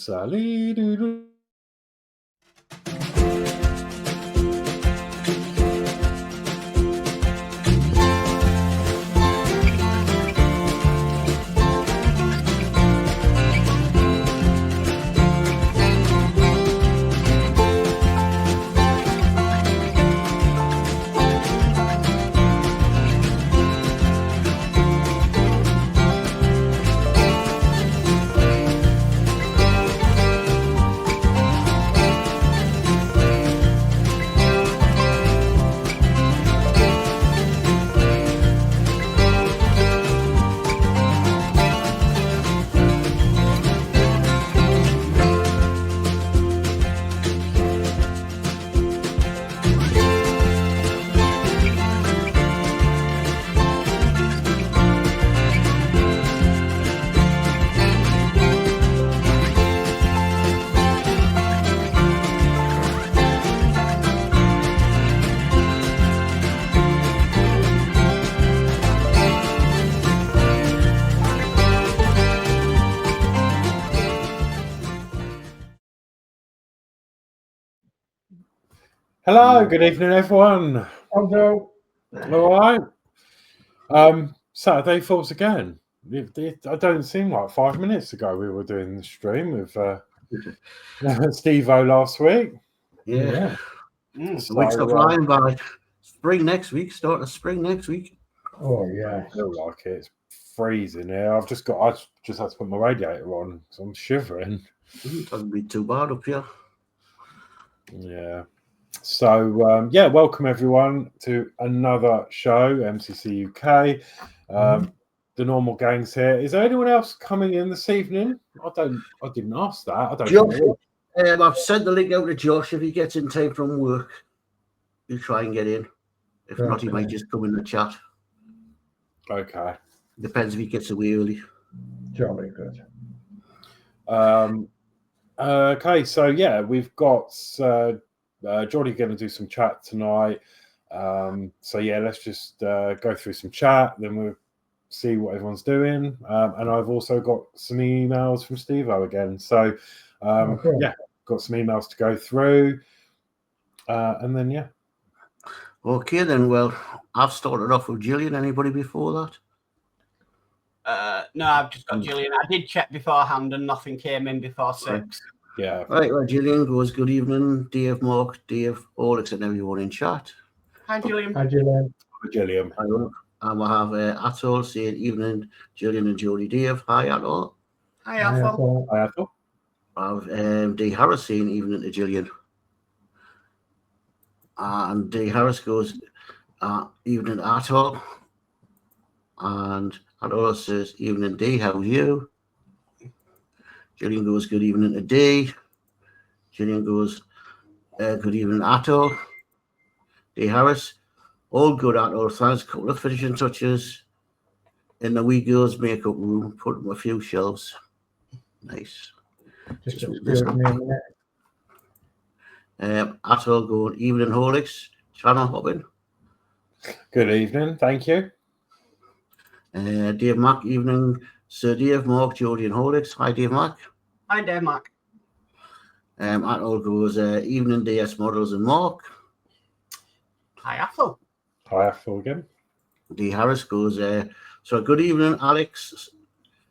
Sally. Hello, good evening, everyone. Hello. All right. Saturday Falls again. I don't seem like 5 minutes ago we were doing the stream with Steve-O last week. Yeah. The weeks are flying by. Spring next week. Start of spring next week. Oh yeah. I feel like it. It's freezing here. I just had to put my radiator on, so I'm shivering. It doesn't be too bad up here. Yeah. So, welcome everyone to another show, MCC UK. The normal gang's here. Is there anyone else coming in this evening? I didn't ask that. I don't know. I've sent the link out to Josh. If he gets in time from work, he'll try and get in. If not, he might just come in the chat. Okay. Depends if he gets away early. Jolly good. Okay, so yeah, we've got Geordie going to do some chat tonight. So yeah, let's just go through some chat, then we'll see what everyone's doing. And I've also got some emails from Steve-O again. So yeah, got some emails to go through. And then yeah. Okay then, well, I've started off with Gillian. Anybody before that? No, I've just got Gillian. I did check beforehand and nothing came in before 6. Yeah. Right, well, Gillian goes, good evening, Dave, Mark, Dave, Horlixs and everyone in chat. Hi, Gillian. Hi, Gillian. Gillian. And we'll have Atul saying evening, Gillian and Geordie Dave. Hi, Atul. Hi, Atul. Hi, Atul. I have D. Harris saying evening to Gillian. And D. Harris goes, evening Atul. And Atul says, evening D, how are you? Gillian goes, good evening to D. Gillian goes, good evening Atul. D. Harris, all good Atul, thanks. A couple of finishing touches in the wee girl's makeup room, put up a few shelves. Nice. Just a minute. Atul going, evening Horlixs, channel hopping. Good evening, thank you. Dave Mack, evening Sir Dave, Mark, Geordie and Horlixs. Hi Dave Mack. Hi, Dave Mack. Atul goes, evening DS Models and Mark. Hi, Atul. Hi, Atul again. D. Harris goes, so good evening Alex,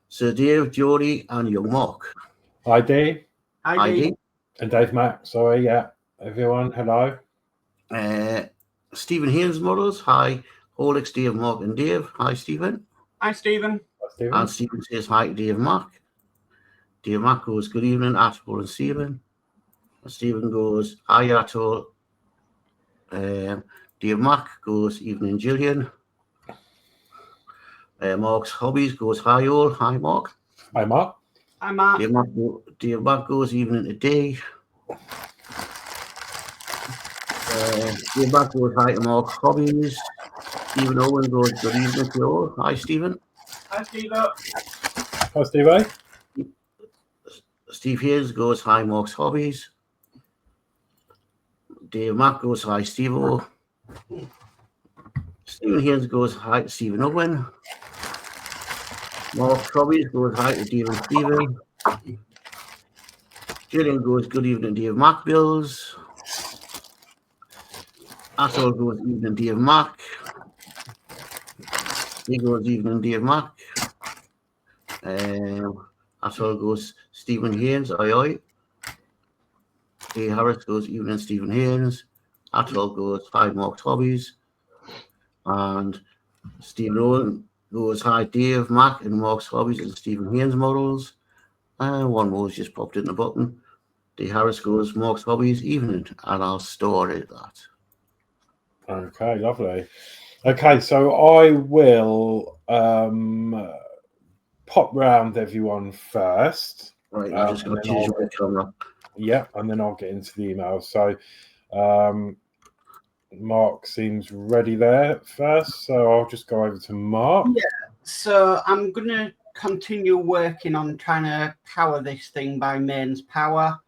Sir Dave, Geordie and young Mark. Hi, D. Hi, D. And Dave Mack, sorry, yeah. Everyone, hello. Stephen Haynes Models. Hi, Horlixs, Dave, Mark and Dave. Hi, Stephen. Hi, Stephen. Hi, Stephen. And Stephen says hi to Dave Mack. Dave Mack goes, good evening, Atul and Stephen. And Stephen goes, hi, Atul. Dave Mack goes, evening, Gillian. Mark's Hobbies goes, hi, all. Hi, Mark. Hi, Mark. Hi, Mark. Dave Mack goes, evening to D. Dave Mack goes, hi to Mark's Hobbies. Stephen Owen goes, good evening to you all. Hi, Stephen. Hi, Steve. Hi, Steve-O. Steve Hayes goes, hi, Mark's Hobbies. Dave Mack goes, hi, Steve-O. Stephen Hayes goes, hi to Stephen Owen. Mark's Hobbies goes, hi to Dave and Stephen. Gillian goes, good evening, Dave Mac Builds. Atul goes, evening, Dave Mac. He goes, evening, Dave Mac. Atul goes, Stephen Haynes, oi oi. Hey Harris goes, evening, Stephen Haynes. Atul goes, 5 Mark's Hobbies. And Stephen Owen goes, hi Dave, Mac, and Mark's Hobbies and Stephen Haynes Models. And one more's just popped in the button. D. Harris goes, Mark's Hobbies, evening, and I'll store it that. Okay, lovely. Okay, so I will pop round everyone first. Right, I'm just going to change my camera. Yeah, and then I'll get into the emails. So Mark seems ready there first, so I'll just go over to Mark. Yeah, so I'm going to continue working on trying to power this thing by mains power.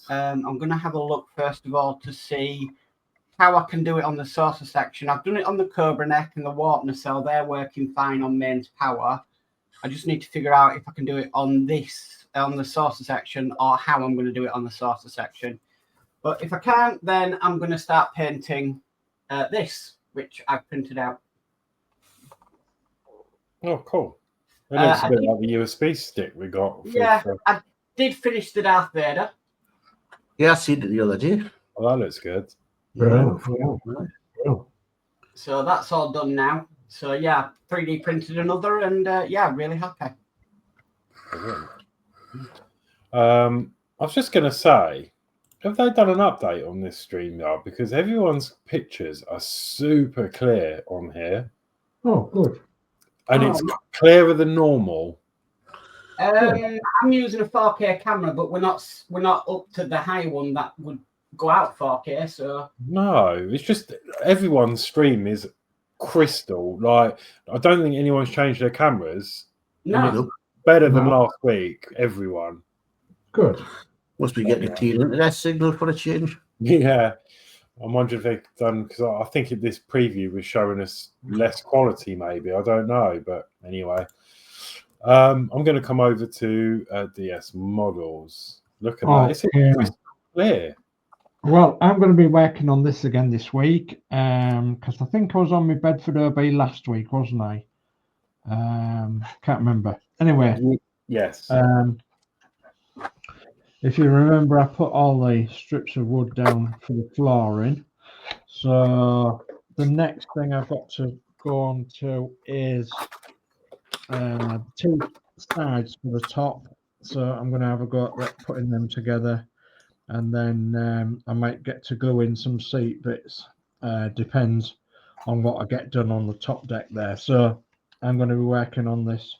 I'm going to have a look first of all to see how I can do it on the saucer section. I've done it on the Cobra neck and the warp nacelle. They're working fine on mains power. I just need to figure out if I can do it on this, on the saucer section, or how I'm going to do it on the saucer section. But if I can't, then I'm going to start painting this, which I've printed out. Oh, cool. It looks a bit like the USB stick we got. Yeah, I did finish the Darth Vader. Yeah, I seen it the other day. Oh, that looks good. Brilliant. So that's all done now. So yeah, 3D printed another, and yeah, really happy. I was just going to say, have they done an update on this StreamYard? Because everyone's pictures are super clear on here. Oh, good. And it's clearer than normal. I'm using a 4K camera, but we're not up to the high one that would go out 4K. So no, it's just everyone's stream is crystal. Like, I don't think anyone's changed their cameras. no, Better than last week. Everyone. Good. Must be getting a clean internet signal for a change. Yeah, I'm wondering if they've done, because I think this preview was showing us less quality. Maybe, I don't know, but anyway. I'm going to come over to DS Models. Look at that. It's crystal clear. Well, I'm going to be working on this again this week because I think I was on my Bedford OB last week, wasn't I? Can't remember. Anyway. Yes. If you remember, I put all the strips of wood down for the flooring. So the next thing I've got to go on to is 2 sides for the top. So I'm going to have a go at putting them together. And then I might get to glue in some seat bits. Depends on what I get done on the top deck there. So I'm going to be working on this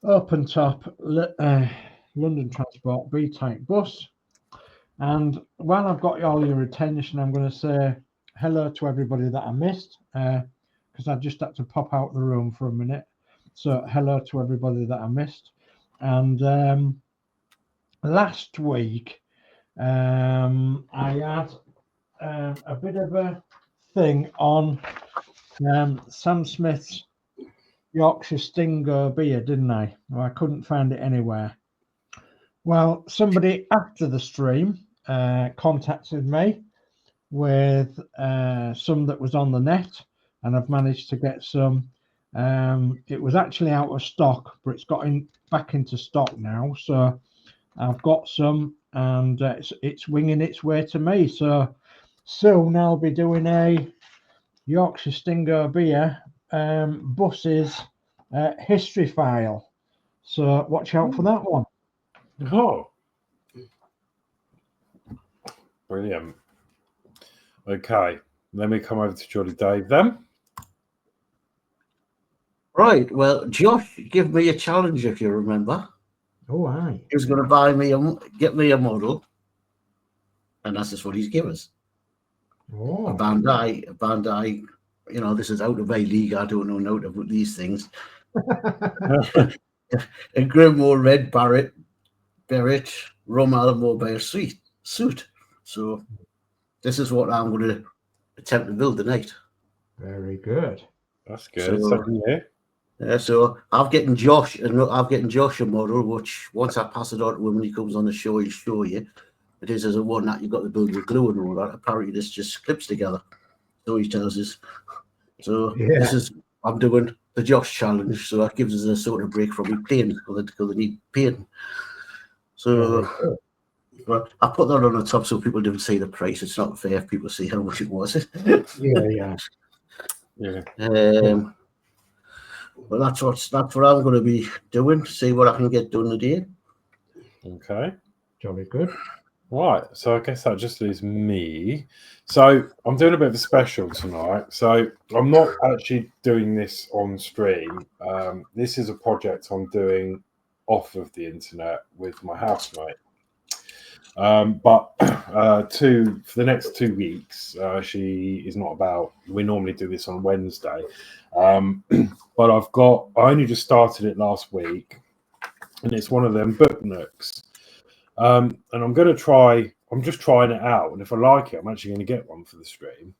open top London Transport B-type bus. And while I've got all your attention, I'm going to say hello to everybody that I missed because I just had to pop out the room for a minute. So hello to everybody that I missed. And last week, I had a bit of a thing on Sam Smith's Yorkshire Stinger beer, didn't I? Well, I couldn't find it anywhere. Well, somebody after the stream contacted me with some that was on the net, and I've managed to get some. It was actually out of stock, but it's got back into stock now. So I've got some, and it's winging its way to me. So soon I'll be doing a Yorkshire Stinger beer buses history file. So watch out for that one. Oh, brilliant. Okay, let me come over to Geordie Dave then. Right, well, Josh gave me a challenge, if you remember. Oh, aye. He was going to get me a model, and that's just what he's given us. Oh. A Bandai, you know, this is out of my league. I don't know note about these things. A Grimwall Red Barrett Rum Alamo Bear suit. So this is what I'm going to attempt to build tonight. Very good. That's good. So, Second year. So I'm getting Josh a model, which once I pass it on to him when he comes on the show, he'll show you. It is as a one that you've got to build with glue and all that. Apparently, this just clips together. So he tells us. So this is I'm doing the Josh challenge. So that gives us a sort of break from me painting because they need painting. So well, I put that on the top so people don't see the price. It's not fair if people see how much it was. Yeah. Well, that's what I'm going to be doing. See what I can get done today. Okay. Jolly good. Right, so I guess that just leaves me. So I'm doing a bit of a special tonight. So I'm not actually doing this on stream. This is a project I'm doing off of the internet with my housemate. But for the next 2 weeks, she is not about. We normally do this on Wednesday. But I only just started it last week, and it's one of them book nooks. And I'm just trying it out, and if I like it, I'm actually going to get one for the stream.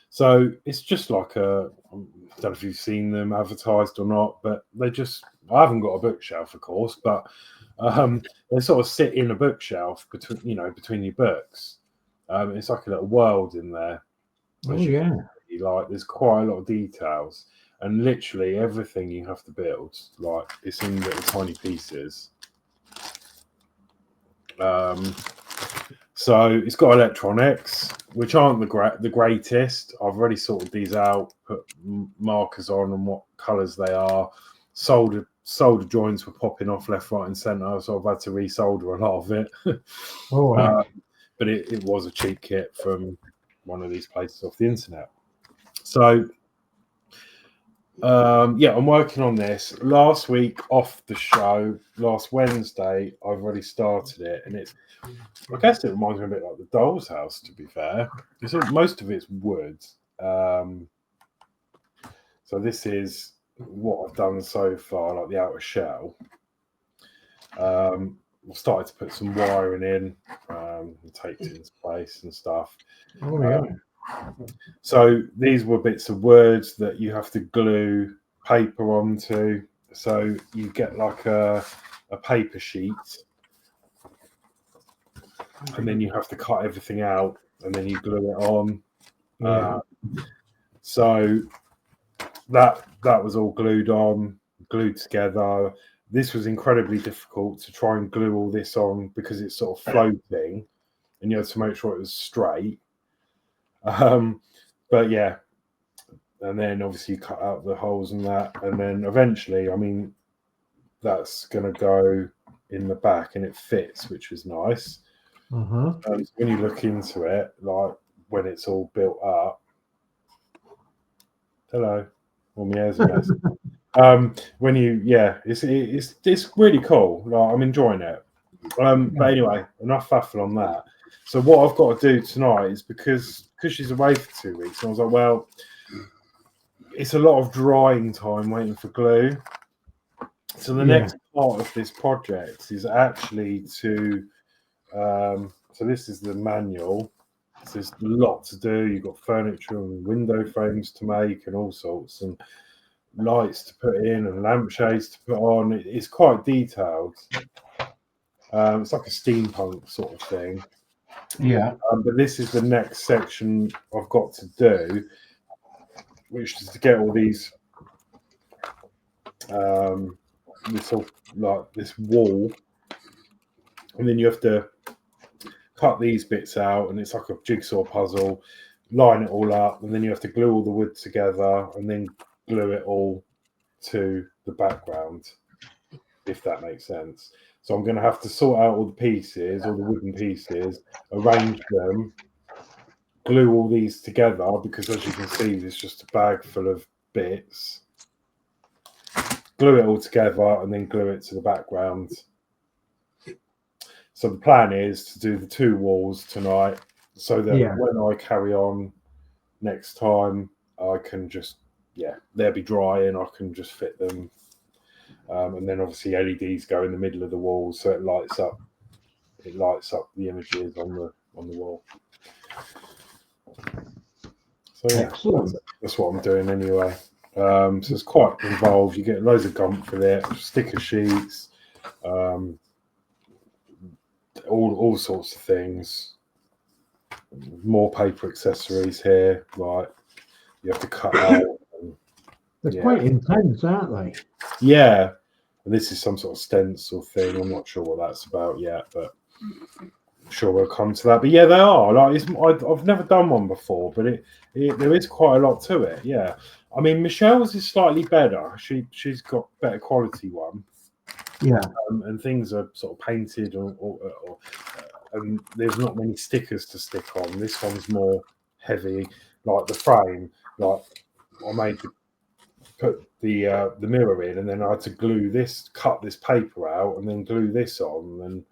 So it's just like I don't know if you've seen them advertised or not, but I haven't got a bookshelf, of course, but they sort of sit in a bookshelf between your books. It's like a little world in there. There's quite a lot of details, and literally everything you have to build, like it's in little tiny pieces. So it's got electronics, which aren't the greatest. I've already sorted these out, put markers on and what colours they are. Solder joints were popping off left, right, and centre, so I've had to resolder a lot of it. But it was a cheap kit from one of these places off the internet. So I'm working on this. Last week off the show, last Wednesday, I've already started it, and I guess it reminds me a bit like the Doll's House, to be fair. Most of it's wood. So this is what I've done so far, like the outer shell. I've started to put some wiring in, taped it into place and stuff. So these were bits of wood that you have to glue paper onto. So you get like a paper sheet, and then you have to cut everything out, and then you glue it on. So that was all glued together. This was incredibly difficult to try and glue all this on because it's sort of floating, and you had to make sure it was straight. But yeah, and then obviously you cut out the holes and that, and then eventually, that's going to go in the back, and it fits, which was nice. So when you look into it, like when it's all built up, hello, well, my hair's a mess. It's really cool. Like, I'm enjoying it. But anyway, enough faffle on that. So what I've got to do tonight is because she's away for 2 weeks, and I was like, well, it's a lot of drying time waiting for glue. So the next part of this project is actually to so this is the manual. So there's a lot to do. You've got furniture and window frames to make and all sorts, and lights to put in and lampshades to put on. It's quite detailed. It's like a steampunk sort of thing. But this is the next section I've got to do, which is to get all these this wall, and then you have to cut these bits out, and it's like a jigsaw puzzle, line it all up, and then you have to glue all the wood together and then glue it all to the background, if that makes sense. So I'm going to have to sort out all the pieces, all the wooden pieces, arrange them, glue all these together, because as you can see, there's just a bag full of bits. Glue it all together and then glue it to the background. So the plan is to do the 2 walls tonight, so that when I carry on next time, I can just, they'll be dry and I can just fit them. And then obviously LEDs go in the middle of the wall, so it lights up the images on the wall. So yeah, that's what I'm doing anyway. So it's quite involved. You get loads of gump with it, sticker sheets, all sorts of things. More paper accessories here, like you have to cut out. They're quite intense, aren't they? Yeah, and this is some sort of stencil thing. I'm not sure what that's about yet, but I'm sure we'll come to that. But yeah, they are like I've never done one before, but there is quite a lot to it. Yeah, I mean Michelle's is slightly better. She's got better quality one. Yeah, and things are sort of painted and there's not many stickers to stick on. This one's more heavy, like the frame. Like I made to put the mirror in, and then I had to cut this paper out, and then glue this on. And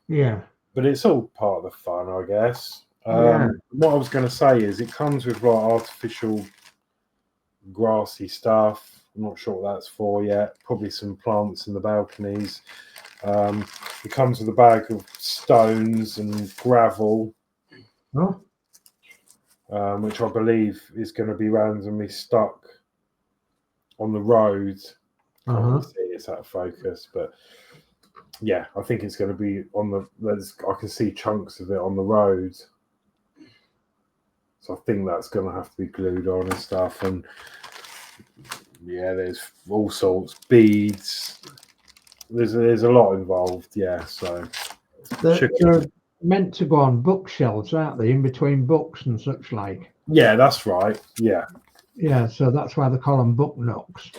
yeah, but it's all part of the fun, I guess. Yeah. What I was going to say is it comes with like artificial grassy stuff. I'm not sure what that's for yet. Probably some plants in the balconies. It comes with a bag of stones and gravel, oh, which I believe is going to be randomly stuck on the road. Can't really see it's out of focus, but yeah, I think it's going to be on the. I can see chunks of it on the road, so I think that's going to have to be glued on and stuff. And yeah, there's all sorts, beads. There's a lot involved. Yeah, so they're meant to go on bookshelves, aren't they? In between books and such like. yeah, that's right. Yeah, Yeah, so that's why they call them book nooks.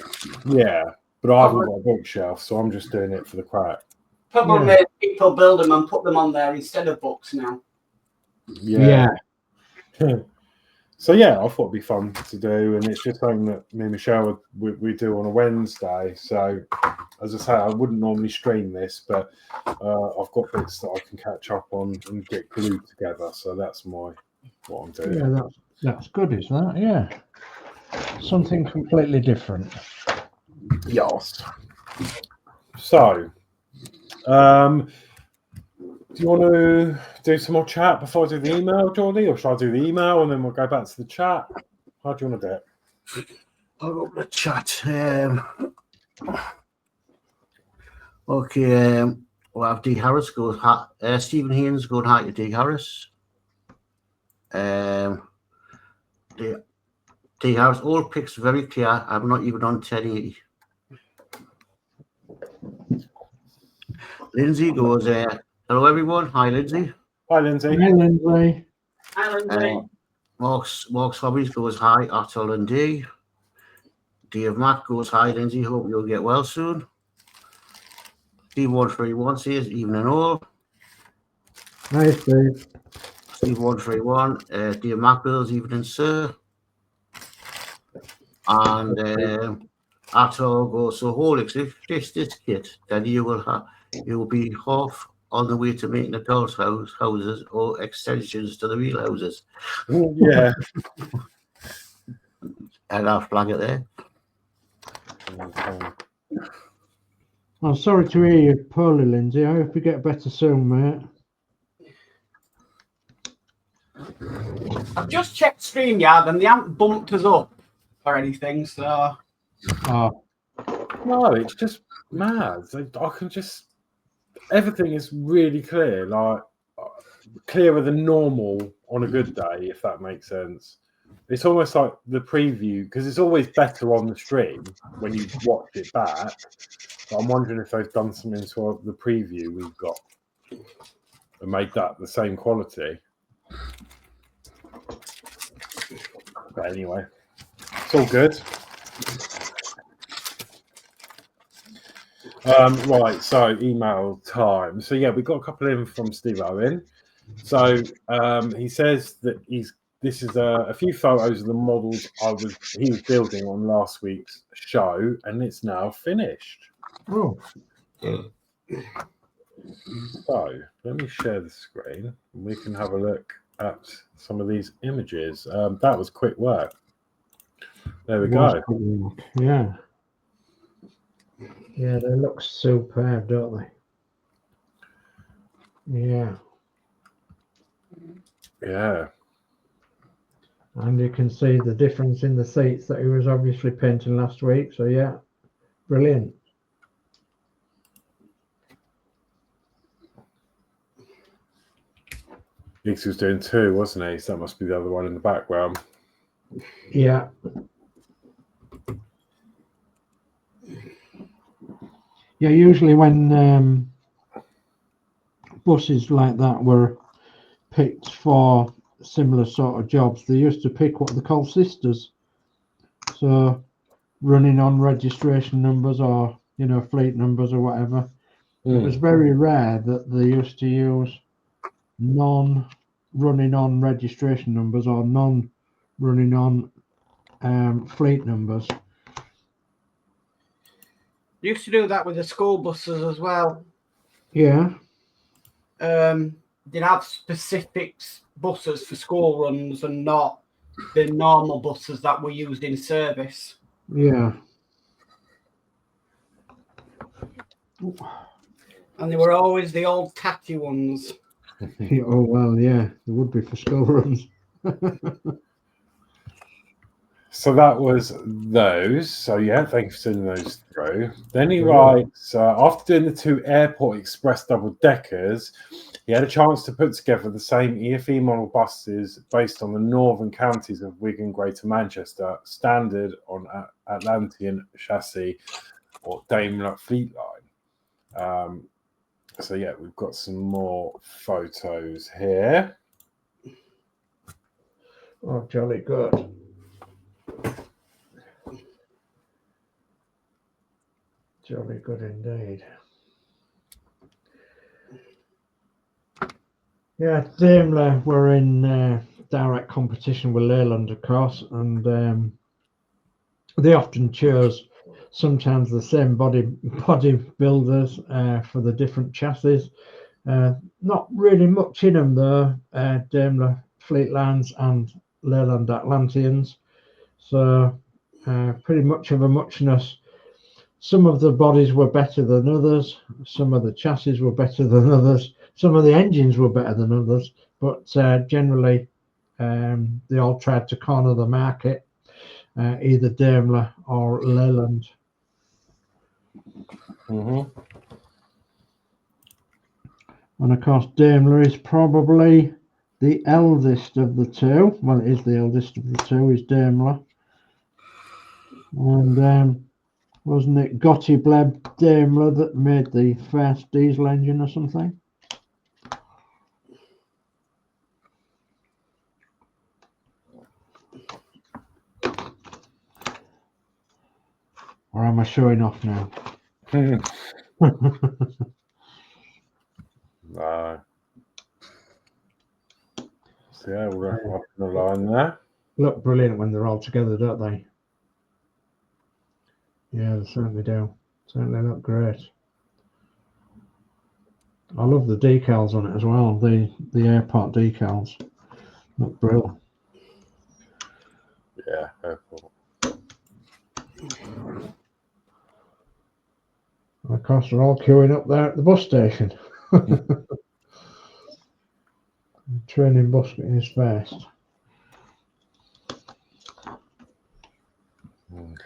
yeah. But I haven't got a bookshelf, so I'm just doing it for the crack. Probably people build them and put them on there instead of books now. Yeah. So yeah, I thought it'd be fun to do, and it's just something that me and Michelle we do on a Wednesday. So as I say, I wouldn't normally stream this, but I've got bits that I can catch up on and get glued together. So that's what I'm doing. Yeah, that's good, is that? Yeah, something completely different. Yes. So, do you want to do some more chat before I do the email, Geordie, or should I do the email and then we'll go back to the chat? How do you want to do it? I'll go to the chat. Okay, we'll have D. Harris goes. Stephen Haynes going hi to D. Harris. D. Harris, all pics very clear. I'm not even on 1080. Lindsey goes, hello everyone. Hi, Lindsey. Hi, Lindsay. Hi, Lindsay. Hi, Lindsay. Mark's Hobbies goes, hi, Atul and D. Dave Mack goes, hi, Lindsay. Hope you'll get well soon. Steve131 says, evening all. Hi, Steve. Steve131, Dave Mack Builds, evening, sir. And Atul goes, so Horlixs, if this kit, then you will be half on the way to making the doll's houses or extensions to the real houses. Yeah. And I'll flag it there. I'm sorry to hear you poorly, Lindsay. I hope you get better soon, mate. I've just checked StreamYard and they haven't bumped us up or anything, so. Oh, No, it's just mad. I can just. Everything is really clear, like clearer than normal on a good day, if that makes sense. It's almost like the preview, because it's always better on the stream when you watch it back. But I'm wondering if they've done something to the preview we've got and made that the same quality. But anyway, it's all good. Right, so email time. So yeah, we got a couple in from Steve Owen. So he says that this is a few photos of the models he was building on last week's show, and it's now finished. oh, So let me share the screen and we can have a look at some of these images. That was quick work. There we go. Yeah. Yeah, they look superb, don't they? Yeah. Yeah. And you can see the difference in the seats that he was obviously painting last week. So yeah, brilliant. He was doing 2, wasn't he? So that must be the other one in the background. Yeah. Yeah, usually when buses like that were picked for similar sort of jobs, they used to pick what they call sisters. So running on registration numbers or, you know, fleet numbers or whatever. It was very rare that they used to use non-running on registration numbers or non-running on fleet numbers. Used to do that with the school buses as well. Yeah. They'd have specific buses for school runs and not the normal buses that were used in service. Yeah. And they were always the old tatty ones. Oh, well, yeah, it would be for school runs. So that was those. So yeah, thank you for sending those through. Then he writes, after doing the 2 airport express double deckers, he had a chance to put together the same EFE model buses based on the northern counties of Wigan, Greater Manchester, standard on Atlantean chassis or Daimler fleet line. So yeah, we've got some more photos here. Oh, jolly good. Jolly good indeed. Yeah, Daimler were in direct competition with Leyland, of course, and they often chose sometimes the same body builders for the different chassis. Not really much in them though, Daimler fleet lines and Leyland Atlanteans. So pretty much of a much-ness. Some of the bodies were better than others. Some of the chassis were better than others. Some of the engines were better than others. But generally, they all tried to corner the market, either Daimler or Leyland. Mm-hmm. And of course, Daimler is probably the eldest of the two. Well, it is the eldest of the two, is Daimler. And wasn't it Gottlieb Daimler that made the first diesel engine or something? Or am I showing off now? No. So yeah, we're up in the line there. Look brilliant when they're all together, don't they? Yeah, they certainly do. Certainly look great. I love the decals on it as well. The airport decals look brilliant. Yeah, airport. And of course, they're all queuing up there at the bus station. Training bus is first.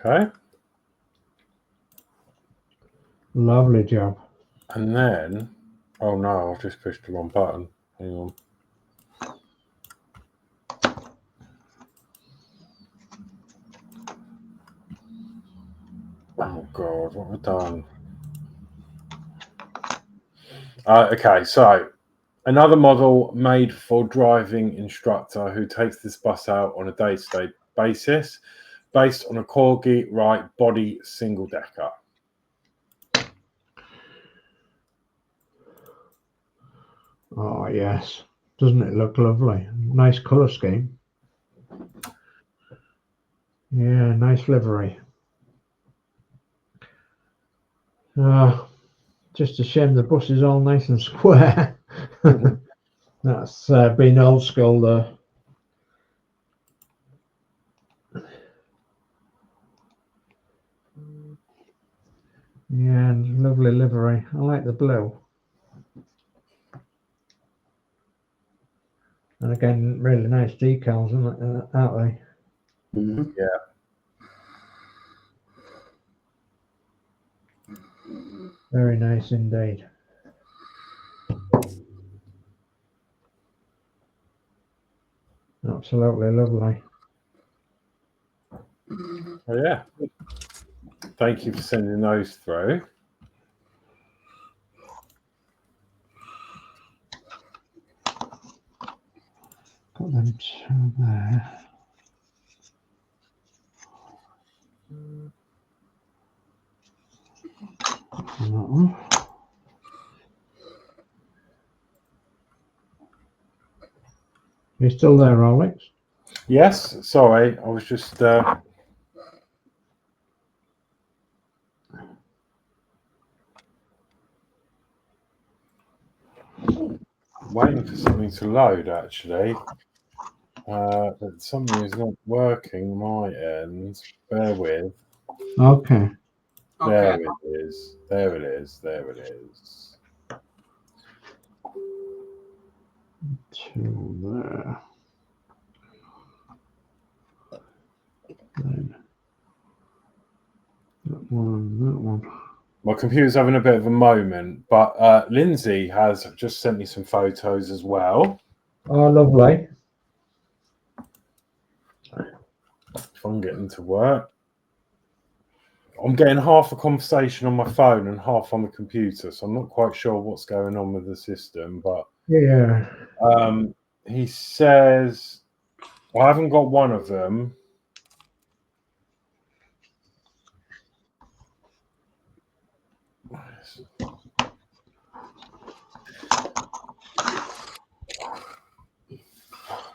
Okay. Lovely job. And then, oh no, I've just pushed the wrong button. Hang on. Oh God, what have I done? Okay, so another model made for driving instructor who takes this bus out on a day-to-day basis, based on a Corgi right body single decker. Oh yes, doesn't it look lovely? Nice colour scheme. Yeah, nice livery. Just a shame the bus is all nice and square. That's been old school though. Yeah, lovely livery. I like the blue. And again, really nice decals, aren't they? Mhm. Yeah. Very nice indeed. Absolutely lovely. Oh, yeah. Thank you for sending those through. Got them two there. That one. You still there, Horlixs? Yes, sorry, I was just waiting for something to load, actually. But something is not working my end. Bear with. Okay. There Okay. it is. There it is. There it is. Two there. Then that one. My computer's having a bit of a moment, but Lindsey has just sent me some photos as well. Oh, lovely. If I'm getting to work. I'm getting half a conversation on my phone and half on the computer, so I'm not quite sure what's going on with the system. But Yeah. he says, I haven't got one of them.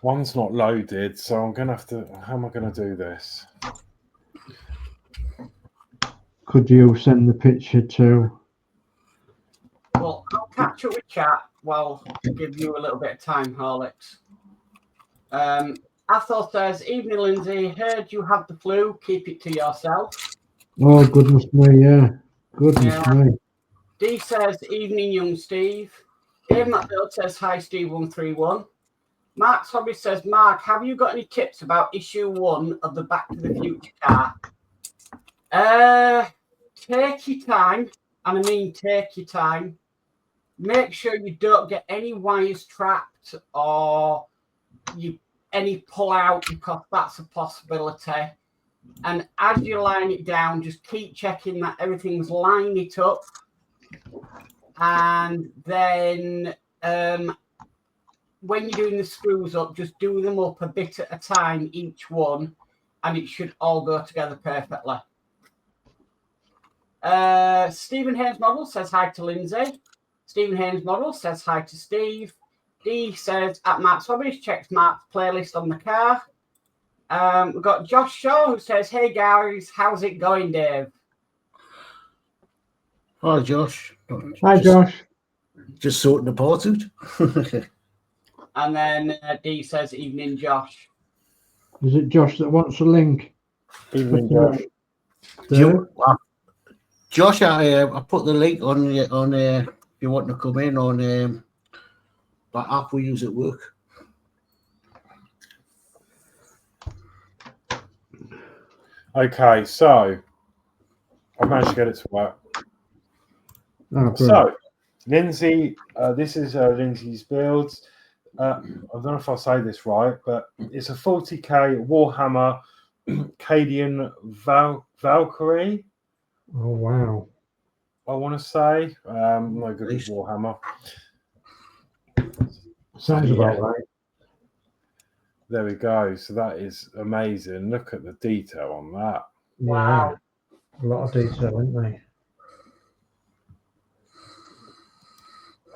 One's not loaded, so I'm going to have to... How am I going to do this? Could you send the picture to? Well, I'll catch up with chat while I give you a little bit of time, Horlixs. Athol says, evening, Lindsey. Heard you have the flu. Keep it to yourself. Oh, goodness me, yeah. Goodness me. D says, evening, young Steve. Ian McBill says, hi, Steve131. Mark's Hobby says, Mark, have you got any tips about issue 1 of the Back to the Future car? Take your time, and I mean take your time. Make sure you don't get any wires trapped or any pull out, because that's a possibility. And as you line it down, just keep checking that everything's lined it up. And then when you're doing the screws up, just do them up a bit at a time, each one, and it should all go together perfectly. Stephen Haynes Model says hi to Lindsey. Stephen Haynes Model says hi to Steve. D says at Mark's Hobbies, checks Mark's playlist on the car. We've got Josh Shaw who says, hey guys, how's it going, Dave? Hi, Josh. Hi, Josh. Just sorting the part out. And then D says, evening, Josh. Is it Josh that wants a link? Evening, Josh. Josh, I put the link on if you want to come in on that app we use at work. Okay, so I've managed to get it to work. Oh, So, Lindsey, this is Lindsey's builds. I don't know if I'll say this right, but it's a 40k Warhammer Cadian Valkyrie. Oh, wow. I want to say. No good with Warhammer. Sounds about right. There we go. So that is amazing. Look at the detail on that. Wow. Yeah. A lot of detail, isn't they?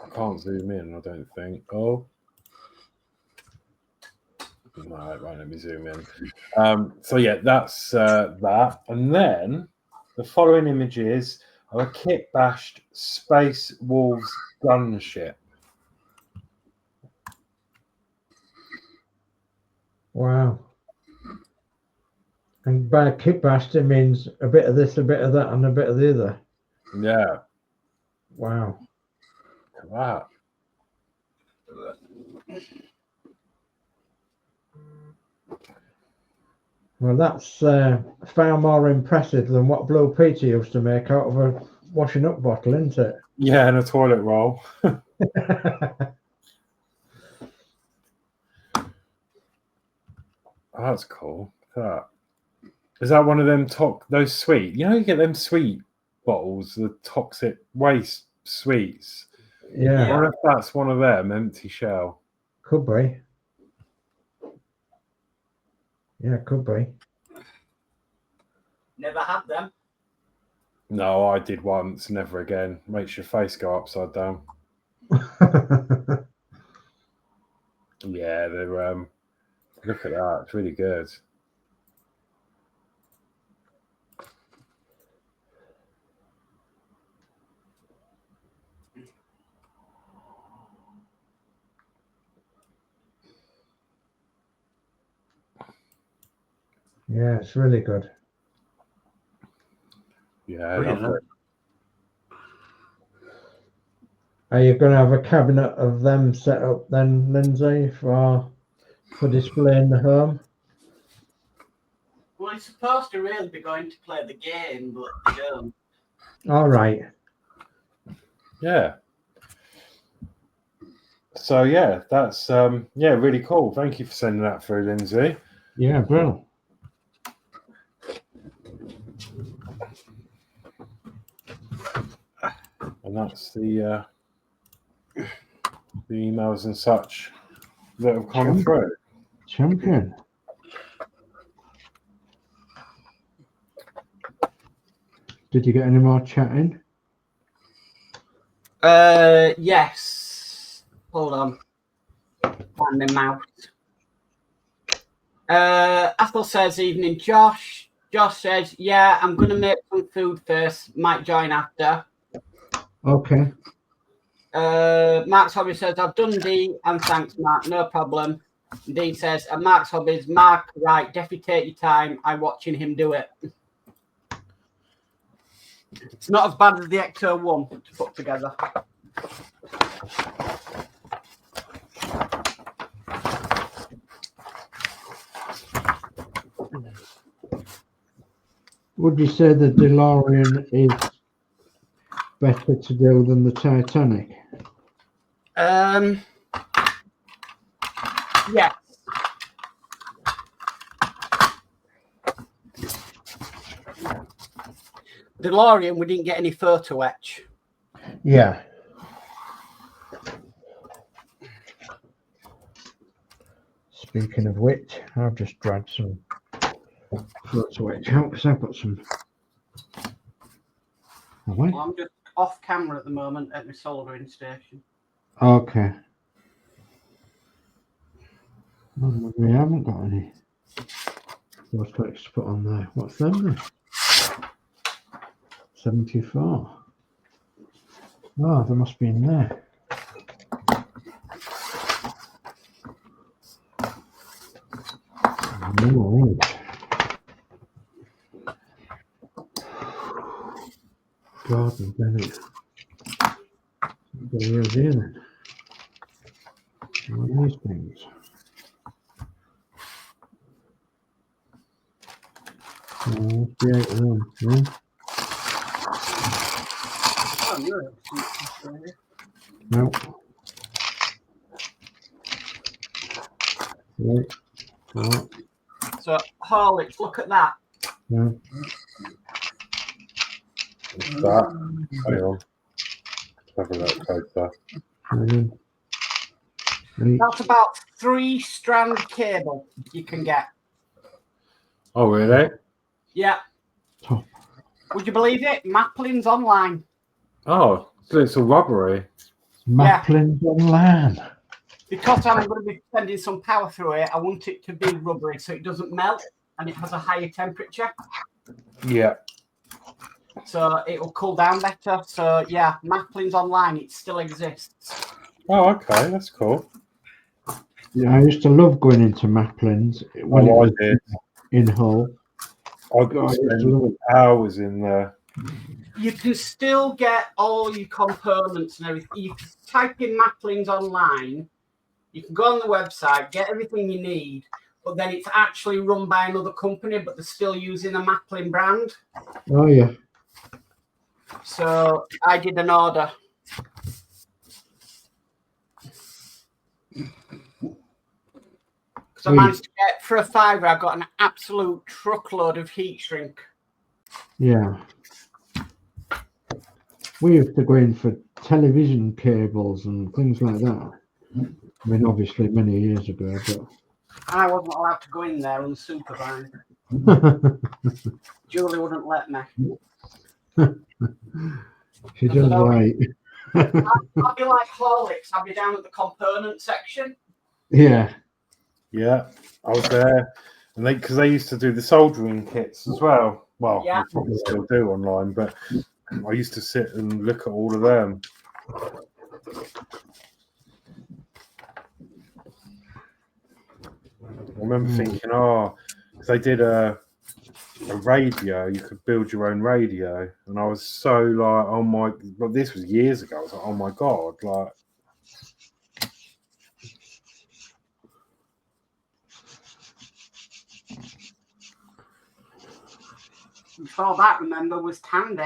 I can't zoom in, I don't think. Oh. No, it won't let me zoom in. So yeah, that's that. And then the following images are a kit bashed Space Wolves gunship. Wow. And by kit bashed, it means a bit of this, a bit of that, and a bit of the other. Yeah. Wow. Look at that. Well, that's far more impressive than what Blue Peter used to make out of a washing up bottle, isn't it? Yeah, and a toilet roll. Oh, that's cool. That is that one of them those sweet? You know, you get them sweet bottles, the toxic waste sweets. Yeah, I wonder if that's one of them, empty shell. could be. Yeah, could be. Never had them. No, I did once, never again. Makes your face go upside down. Yeah, they're look at that, it's really good. Yeah, it's really good. Yeah, I love it. Are you going to have a cabinet of them set up then, Lindsay, for display in the home? Well, it's supposed to really be going to play the game, but they don't. All right. Yeah. So yeah, that's yeah, really cool. Thank you for sending that through, Lindsay. Yeah, brilliant. And that's the emails and such that have come through. Champion. Did you get any more chatting? Yes. Hold on. Find my mouse. Athel says, evening, Josh. Josh says, yeah, I'm going to make some food first. Might join after. Okay. Mark's Hobby says, I've done D, and thanks, Mark. No problem. D says, and Mark's Hobbies, Mark, right, definitely take your time. I'm watching him do it. It's not as bad as the Ecto 1 to put together. Would you say the DeLorean is better to do than the Titanic? Yeah. DeLorean, we didn't get any photo etch. Yeah. Speaking of which, I've just dragged some photo etch out because I've got some. Well, I'm just off camera at the moment at my soldering station. Okay. Oh, we haven't got any. What's to put on there? What's them then? 74. Oh, they must be in there. All right. Gordon Bennett. What are here then? What are these things? Oh, the 8 of them, yeah. No. Right. Oh. So, Horlixs, look at that. Yeah. What's that? Hang on. Have a look closer. That's about 3-strand cable you can get. Oh, really? Yeah. Oh. Would you believe it? Maplin's online. Oh, so it's all rubbery. Maplin's online. Because I'm going to be sending some power through it, I want it to be rubbery so it doesn't melt and it has a higher temperature. Yeah. So it will cool down better. So yeah, Maplin's online. It still exists. Oh, okay, that's cool. Yeah, I used to love going into Maplin's when it was in Hull. I got hours in there. You can still get all your components and everything. You can type in Maplin's online. You can go on the website, get everything you need. but then it's actually run by another company, but they're still using the Maplin brand. Oh yeah. So I did an order. So I managed to get, for a £5, I got an absolute truckload of heat shrink. Yeah. We used to go in for television cables and things like that. I mean, obviously many years ago, but I wasn't allowed to go in there unsupervised. Julie wouldn't let me. She does right. I'd be like Horlixs. I'd be down at the component section. Yeah. Yeah, I was there, and because they used to do the soldering kits as well. Well, Yeah. they probably still do online, but I used to sit and look at all of them. I remember thinking, because they did a radio, you could build your own radio, and I was so like, oh my, but this was years ago. I was like, oh my god, like. Before that, remember, was Tandy.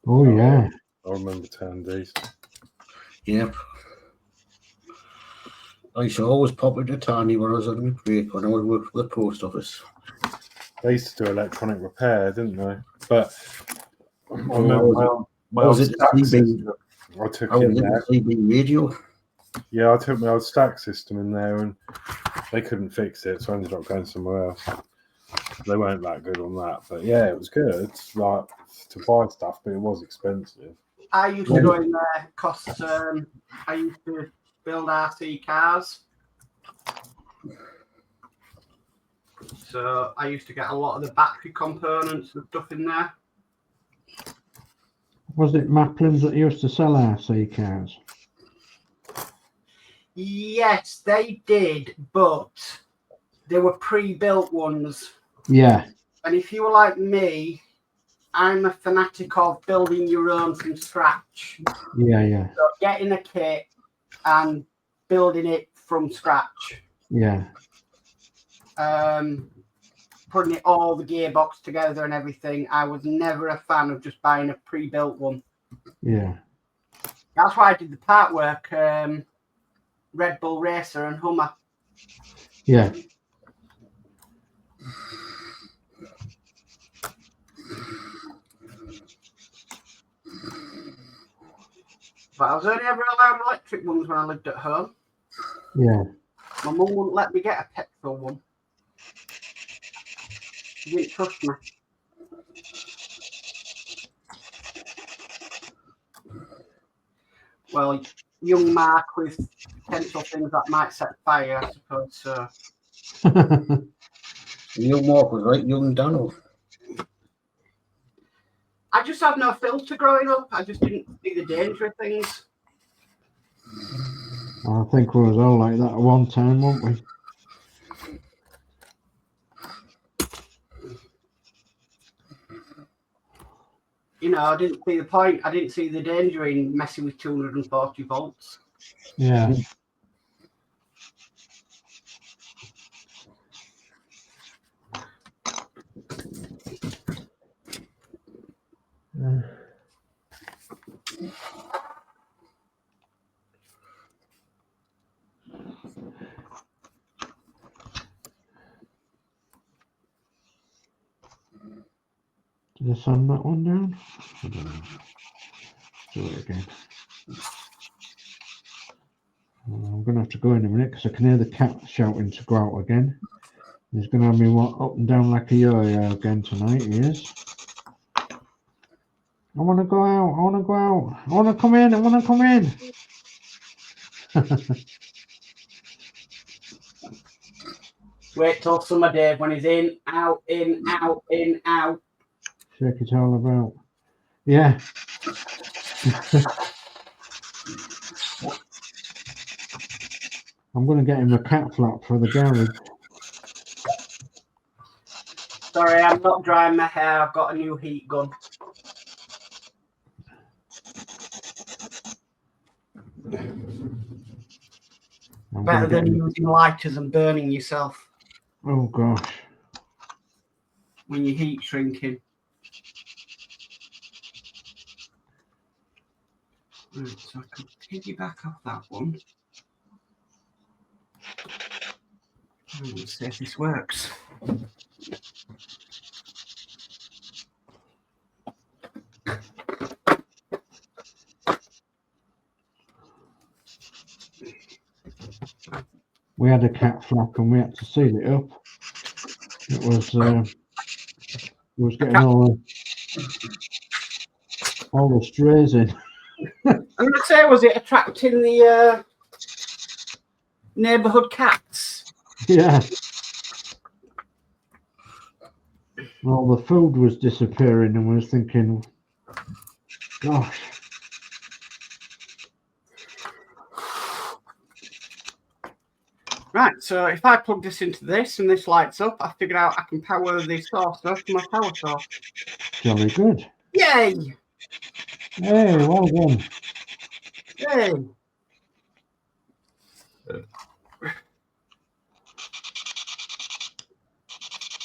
Oh yeah. I remember Tandy's. Yep. I used to always pop into Tandy when I was on my break when I would work for the post office. They used to do electronic repair, didn't they? But I Oh, remember my was old it stack the CB? system. I took I in was in there. the CB radio. Yeah, I took my old stack system in there, and they couldn't fix it, so I ended up going somewhere else. They weren't that good on that, but yeah, it was good, like to buy stuff, but it was expensive. I used to go in there because I used to build RC cars. So I used to get a lot of the battery components and stuff in there. Was it Maplin's that used to sell RC cars? Yes, they did, but they were pre-built ones. Yeah. And if you were like me, I'm a fanatic of building your own from scratch. Yeah, yeah. So getting a kit and building it from scratch. Yeah. Putting it all the gearbox together and everything. I was never a fan of just buying a pre-built one. Yeah. That's why I did the Partwork Red Bull Racer and Hummer. Yeah. But I was only ever allowed electric ones when I lived at home. Yeah. My mum wouldn't let me get a petrol one. She didn't trust me. Well, young Mark with potential things that might set fire, I suppose. So Young Mark was like young Danno. I just had no filter growing up. I just didn't see the danger of things. I think we was all like that at one time, weren't we? You know, I didn't see the point. I didn't see the danger in messing with 240 volts. Yeah. Did I sand that one down? I don't know. Do it again. I'm going to have to go in a minute because I can hear the cat shouting to go out again. He's going to have me up and down like a yo-yo again tonight, he is. I want to go out, I want to go out, I want to come in, I want to come in. Wait till summer, Dave, when he's in, out, in, out, in, out. Check it all about. Yeah. I'm going to get him a cat flap for the garage. Sorry, I'm not drying my hair. I've got a new heat gun. I'm Better gonna than get- using lighters and burning yourself Oh gosh. when you're heat shrinking. Right, so I can piggyback off that one. Let's see if this works. We had a cat flap and we had to seal it up. It was getting all the strays in. I'm going to say, was it attracting the neighbourhood cats? Yeah. All the food was disappearing and we was thinking, gosh. Right, so if I plug this into this and this lights up, I figured out I can power the saucer from my power source. Jolly good. Yay! Hey, well done. Yay!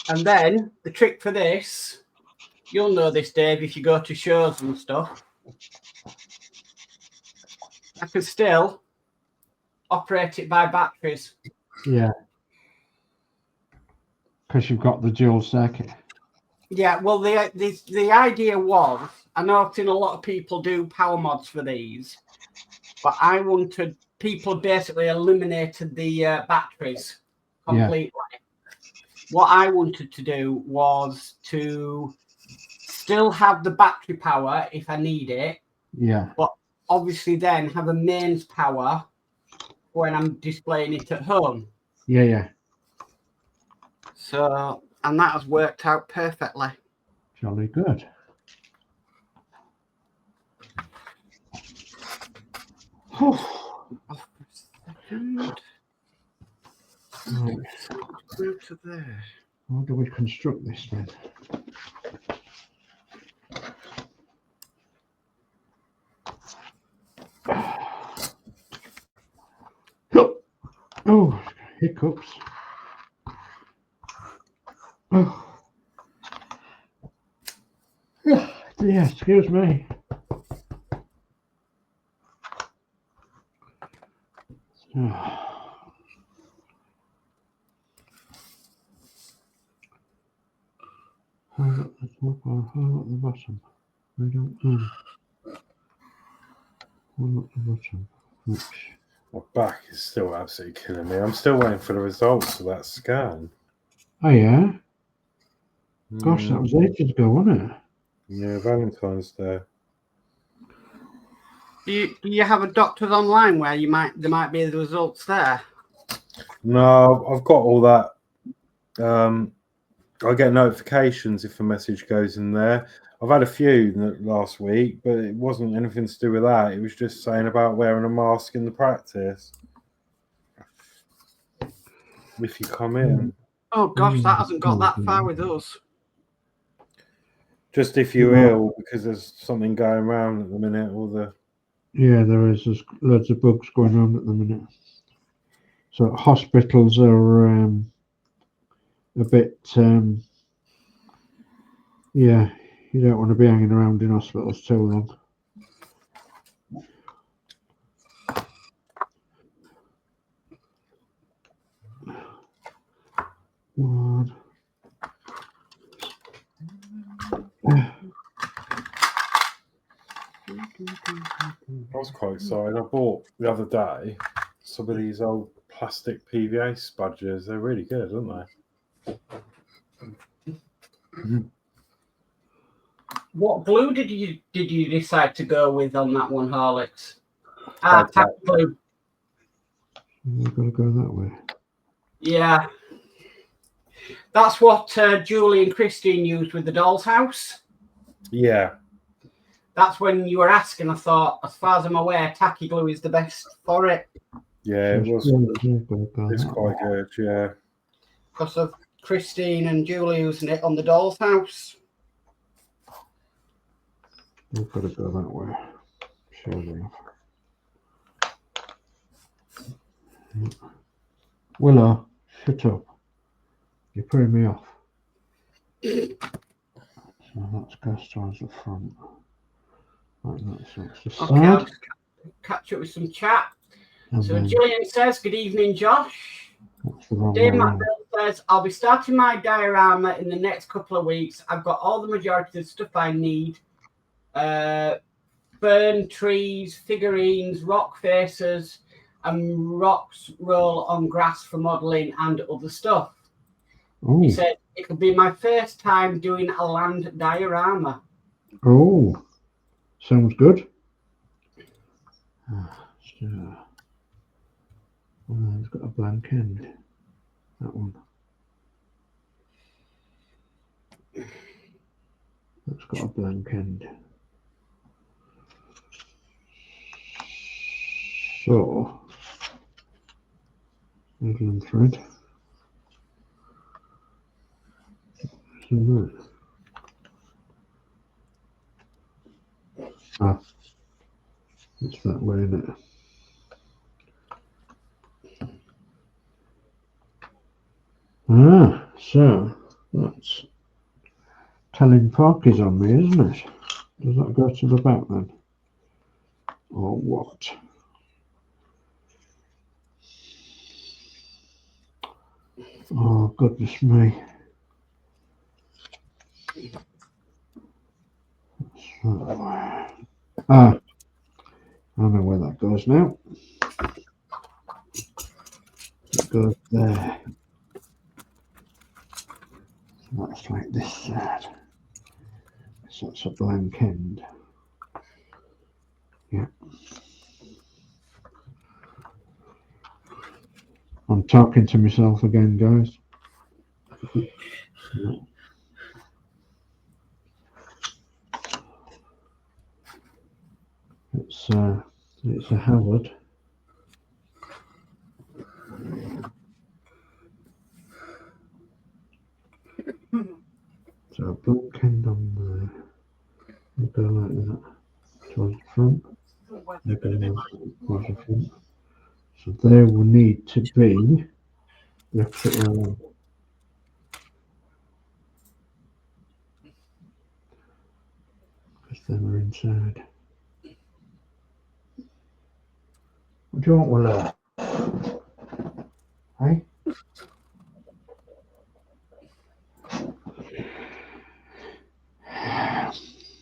And then the trick for this, you'll know this, Dave, if you go to shows and stuff. I can still operate it by batteries. Yeah. Because you've got the dual circuit. Yeah, well, the idea was, I know I've seen a lot of people do power mods for these, but I wanted people basically eliminated the batteries completely. Yeah. What I wanted to do was to still have the battery power if I need it. Yeah. But obviously then have a mains power when I'm displaying it at home. Yeah, yeah. So, and that has worked out perfectly. Jolly good. To there. How do we construct this then? Oh, hiccups. Oh. Yeah, excuse me. Hold up the top or hold up the bottom? I don't know. Hold up the bottom. Oops. My back is still absolutely killing me. I'm still waiting for the results of that scan. Oh yeah? Gosh, that was ages ago, wasn't it? Yeah, Valentine's Day. Do you have a doctor's online where there might be the results there? No, I've got all that. I get notifications if a message goes in there. I've had a few last week, but it wasn't anything to do with that. It was just saying about wearing a mask in the practice. If you come in. Oh gosh, that hasn't got that far with us. Just if you're ill, because there's something going around at the minute, or the... Yeah, there is. There's loads of bugs going on at the minute. So hospitals are a bit, yeah, you don't want to be hanging around in hospitals too long. One. I was quite excited. I bought the other day some of these old plastic PVA spudgers. They're really good, aren't they? What glue did you decide to go with on that one, Horlixs? Tack glue. We've got to go that way. Yeah. That's what Julie and Christine used with the doll's house. Yeah. That's when you were asking, I thought, as far as I'm aware, tacky glue is the best for it. Yeah, it was. It's quite good, yeah. Because of Christine and Julie using it on the doll's house. We've got to go that way. Sure enough. Willow, shut up. You're putting me off. So that's goes towards the front. Like that, so it's the Okay, I'll side. just catch up with some chat. And So then Gillian says, good evening, Josh. that's the wrong Dave way around. McBill says, I'll be starting my diorama in the next couple of weeks. I've got all the majority of the stuff I need. Fern, trees, figurines, rock faces, and rocks roll on grass for modelling and other stuff. Oh, He said, it'll be my first time doing a land diorama. oh, sounds good. So, oh, it's got a blank end. That one. That's got a blank end. So, needle and thread. So that. Ah, it's that way, isn't it? Ah, so that's telling porkies on me, isn't it? Does that go to the back then? Or what? Oh, goodness me. So, I know where that goes now. It goes there. So that's like this side. So that's a blank end. Yeah. I'm talking to myself again, guys. Yeah. It's a hazard. So a blank end on there. You go like that towards the front. You go towards the front. So there will need to be the opposite way around. Because then we're inside. What do you want, Willow? Hey?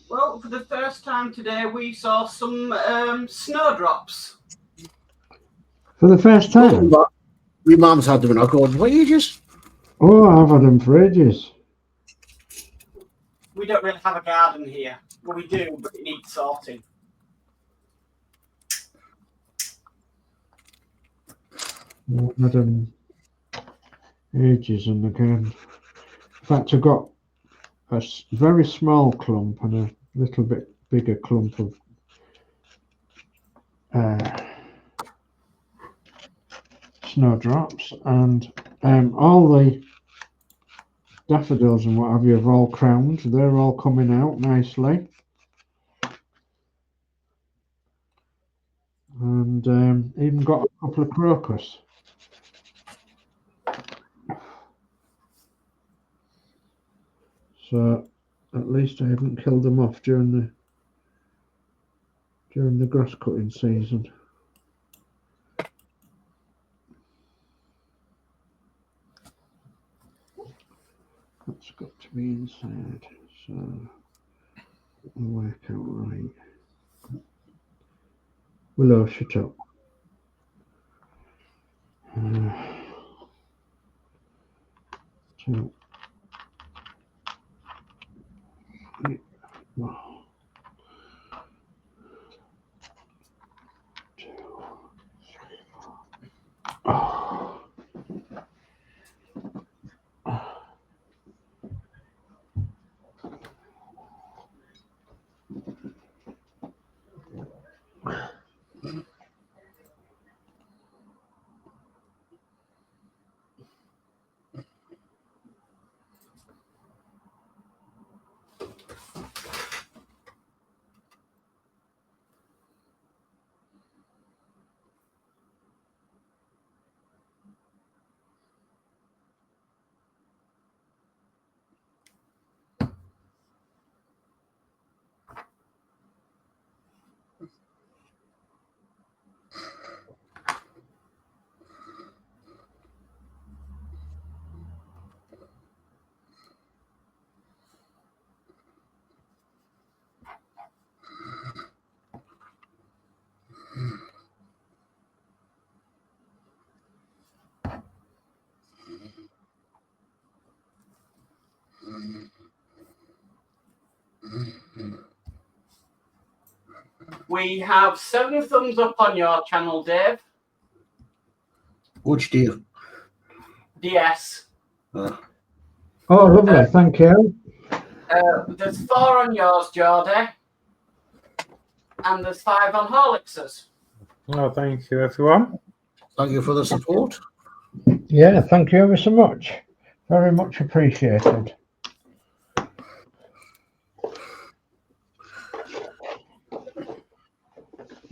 Well, for the first time today, we saw some snowdrops. For the first time? Your mum's had them in our garden for ages. Oh, I've had them for ages. We don't really have a garden here. Well, we do, but it needs sorting. I've had them ages and again. In fact, I got a very small clump and a little bit bigger clump of snowdrops, and all the daffodils and what have you have all crowned. They're all coming out nicely, and even got a couple of crocus. So at least I haven't killed them off during the grass cutting season. That's got to be inside, so it'll work out right. Willow, shut up. So, oh. 2, 3, 4. Oh. We have 7 thumbs up on your channel, Dave. Which Dave? DS. Oh, lovely. Thank you. There's 4 on yours, Geordie. And there's 5 on Horlixs. Oh, thank you, everyone. Thank you for the support. Yeah, thank you ever so much. Very much appreciated.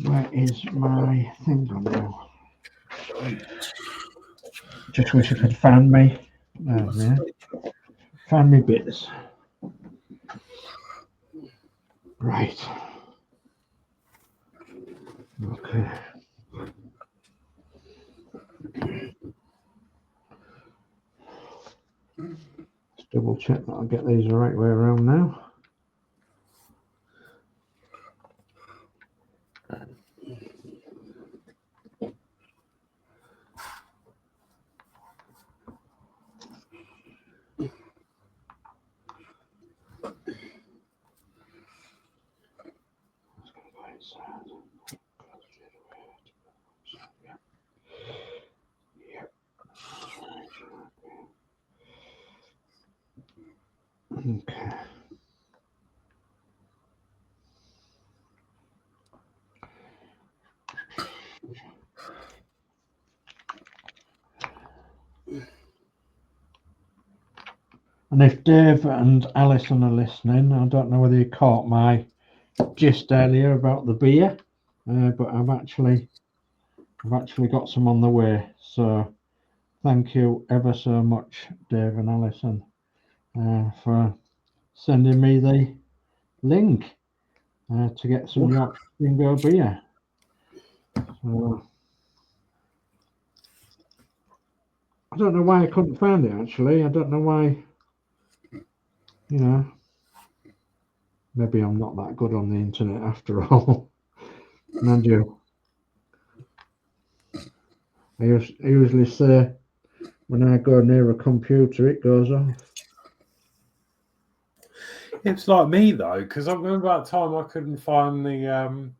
Where is my thing on now? Just wish I could find me. Oh, yeah. Find me bits. Right. Okay. Let's double check that I'll get these the right way around now. Okay. And if Dave and Alison are listening, I don't know whether you caught my gist earlier about the beer, but I've actually got some on the way. So thank you ever so much, Dave and Alison, for sending me the link to get some Yorkshire beer. So, I don't know why I couldn't find it, actually. I don't know why, you know, maybe I'm not that good on the internet after all. Mind you, I usually say when I go near a computer, it goes off. It's like me, though, because I remember that time I couldn't find the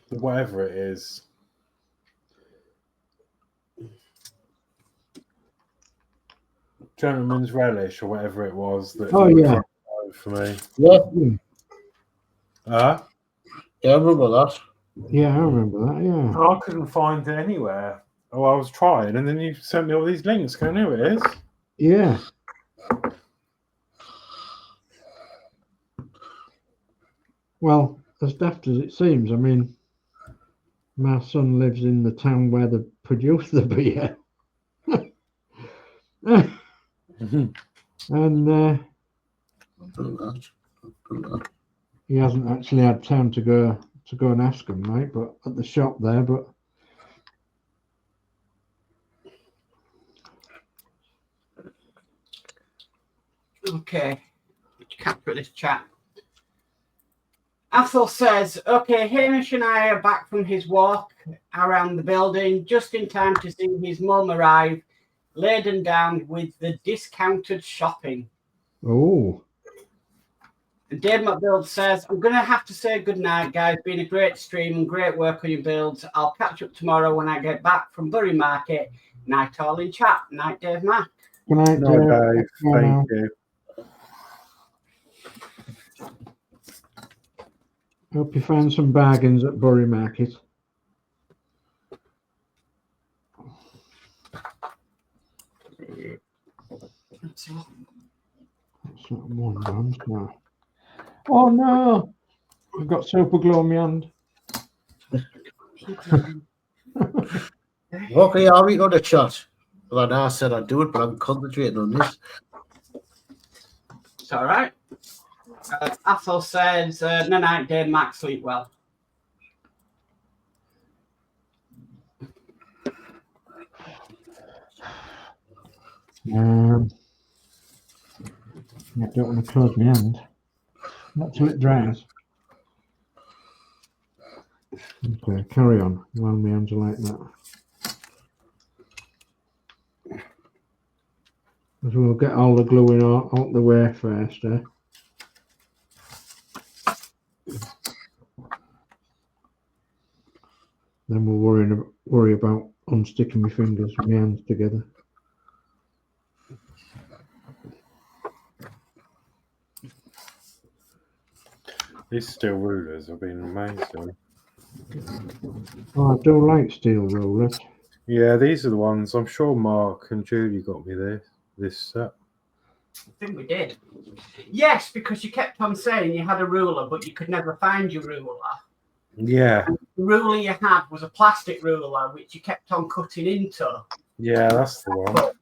whatever it is. Gentleman's Relish or whatever it was. That yeah. For me. Yeah. Yeah, I remember that. Yeah, I remember that, yeah. I couldn't find it anywhere. Oh, I was trying, and then you sent me all these links. Going, here it is. Yeah. Well, as daft as it seems, I mean, my son lives in the town where they produce the beer. And he hasn't actually had time to go and ask him, right? But at the shop there, but Okay, capture this chat. Athel says, okay, Hamish and I are back from his walk around the building just in time to see his mum arrive, laden down with the discounted shopping. oh, And Dave Builds says, I'm going to have to say goodnight, guys. Been a great stream and great work on your builds. I'll catch up tomorrow when I get back from Bury Market. Night all in chat. Night, Dave Mac. good night, Dave. Thank you. Hope you find some bargains at Bury Market. That's all. That's not one brand, no. Oh no! I've got super glue on my hand. Okay, are we going to chat? Well, I said I'd do it, but I'm concentrating on this. It's all right. Athel says, no night, Dave Mac, sleep well. I don't want to close my hand. Not till it dries. Okay, carry on while my hands are like that. Because we'll get all the gluing out the way first, eh? Then we'll worry about unsticking my fingers and my hands together. These steel rulers have been amazing. Oh, I do like steel rulers. Yeah, these are the ones. I'm sure Mark and Julie got me this set. I think we did. Yes, because you kept on saying you had a ruler, but you could never find your ruler. Yeah. And the ruler you had was a plastic ruler, which you kept on cutting into. Yeah, that's the one.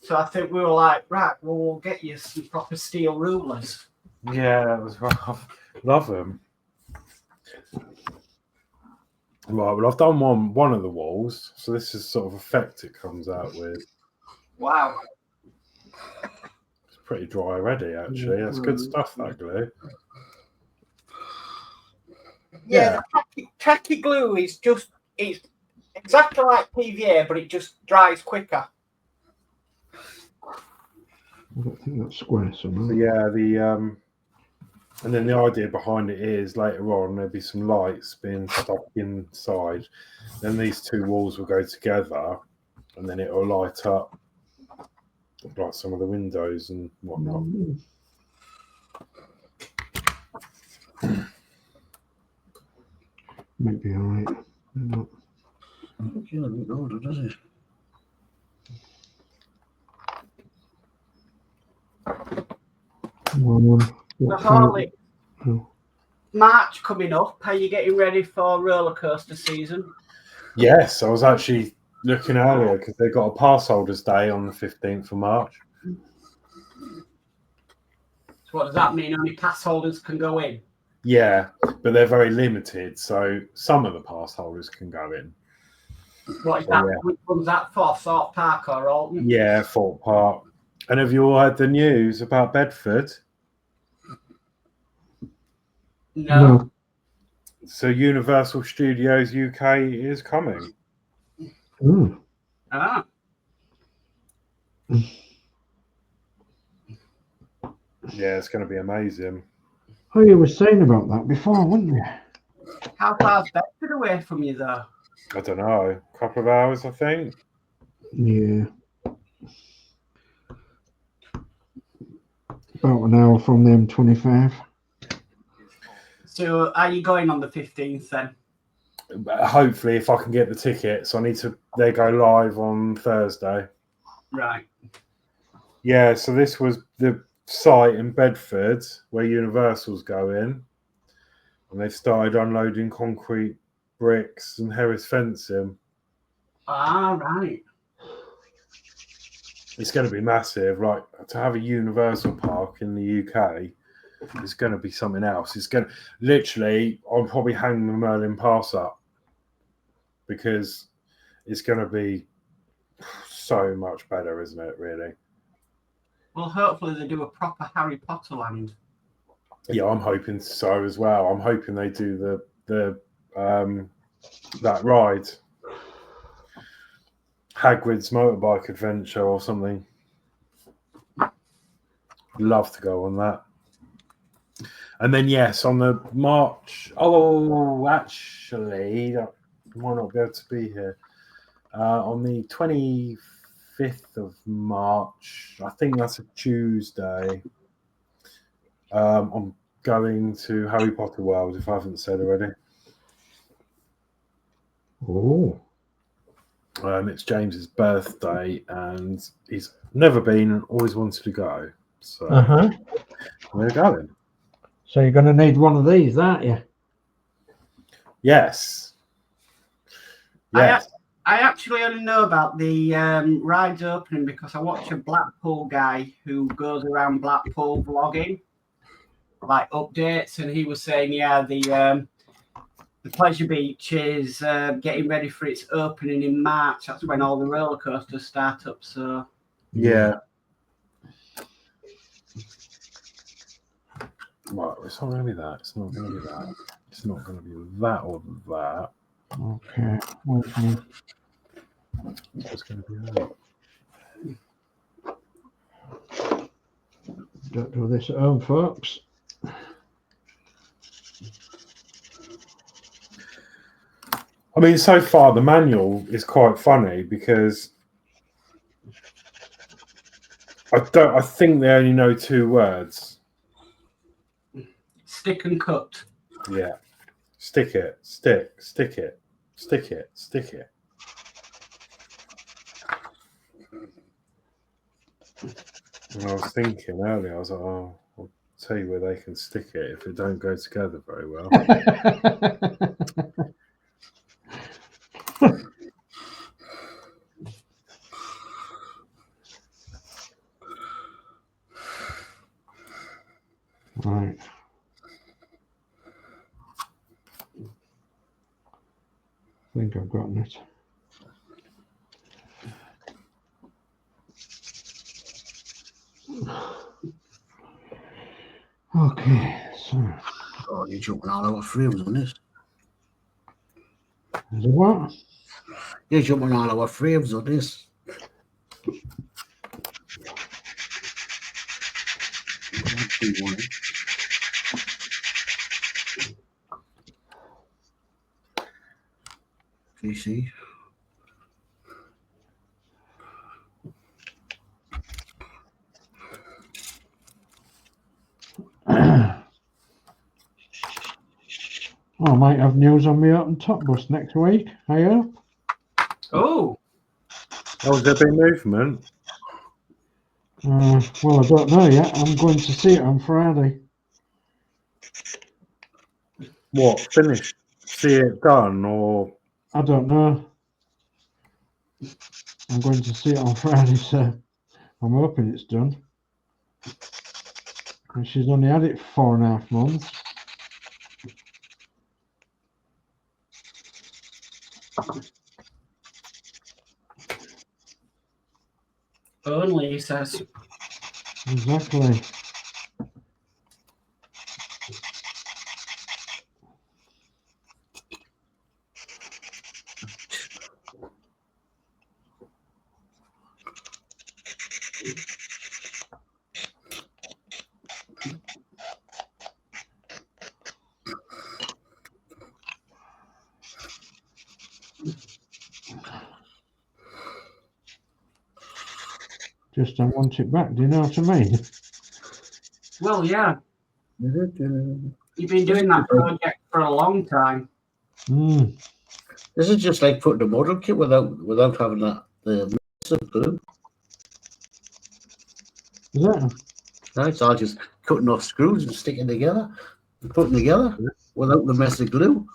So I think we were like, right, well, we'll get you some proper steel rulers. Yeah, that was rough. Love them. Right, well, I've done one of the walls, so this is sort of effect it comes out with. Wow. It's pretty dry already, actually. That's good stuff, that glue. Yeah, the tacky glue is just, it's exactly like PVA, but it just dries quicker. I don't think that's square somehow. So yeah, and then the idea behind it is later on there'll be some lights being stuck inside. Then these two walls will go together, and then it will light up like some of the windows and whatnot. Might be all right. Okay, a bit older, does it? The Horlixs. March coming up. Are you getting ready for roller coaster season? Yes, I was actually looking earlier because they've got a pass holders day on the 15th of March. So what does that mean? Only pass holders can go in? Yeah, but they're very limited, so some of the pass holders can go in. What is that? Yeah. Which one's that for? Thorpe Park or Alton? Yeah, Thorpe Park. And have you all heard the news about Bedford? No. So Universal Studios UK is coming. Mm. Ah. Yeah, it's going to be amazing. Oh, you were saying about that before, weren't you? How far's Bedford away from you, though? I don't know. A couple of hours, I think. Yeah. About an hour from the M25. So are you going on the 15th then? Hopefully, if I can get the tickets. They go live on Thursday. Right. Yeah, so this was the site in Bedford where Universal's going. And they've started unloading concrete bricks and Harris fencing. Ah, right. It's going to be massive. Like, to have a Universal park in the UK is going to be something else. It's going to literally, I'll probably hang the Merlin Pass up because it's going to be so much better, isn't it, really? Well, hopefully they do a proper Harry Potter land. Yeah, I'm hoping so as well. I'm hoping they do the that ride, Hagrid's motorbike adventure or something. Love to go on that. And then yes, on the March. Oh, actually, I might not be able to be here on the 25th of March. I think that's a Tuesday. I'm going to Harry Potter World, if I haven't said already. Oh. It's James's birthday, and he's never been and always wanted to go. So we're going. So you're going to need one of these, aren't you? Yes. Yes. I actually only know about the rides opening because I watch a Blackpool guy who goes around Blackpool vlogging, like updates, and he was saying, yeah, the Pleasure Beach is getting ready for its opening in March. That's when all the roller coasters start up. So yeah. Right, it's not going to be that. It's not going to be that. It's not going to be that or that. Okay. It's going to be that. Don't do this at home, folks. I mean, so far the manual is quite funny because I think they only know 2 words. Stick and cut. Yeah. Stick it, stick it, stick it, stick it. And I was thinking earlier, I was like, oh, I'll tell you where they can stick it if it don't go together very well. Right. I think I've gotten it. Okay, so Oh, you're jumping all over frames on this. is it what? You're jumping all over frames on this. PC. I might have news on me open top bus next week. I hope. Oh, Oh, has there been movement? Well, I don't know yet. I'm going to see it on Friday. What, finished? See it done, or I don't know. I'm going to see it on Friday, so I'm hoping it's done. And she's only had it 4.5 months. only, he says. Exactly. Just don't want it back. Do you know what I mean? Well, yeah. You've been doing that project for a long time. Mm. This is just like putting a model kit without having that the glue. Is that? Right, so I'm just cutting off screws and sticking together, and putting together without the mess of glue.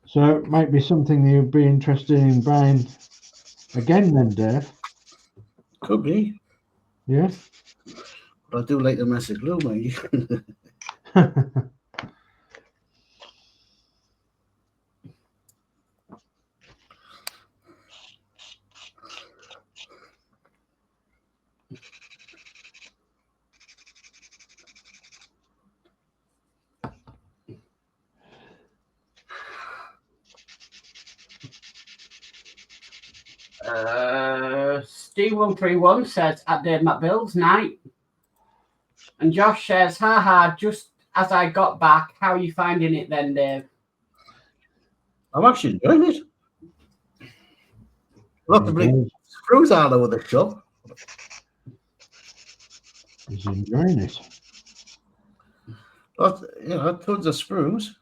So it might be something you'd be interested in buying again then, Dave? Could be. Yeah? But I do like the mess of glue, mate. Steve131 says at Dave Builds night. And Josh says, haha, just as I got back, how are you finding it then, Dave? I'm actually enjoying it. Lots of big screws all over the shop. He's enjoying it. Lots, tons of screws.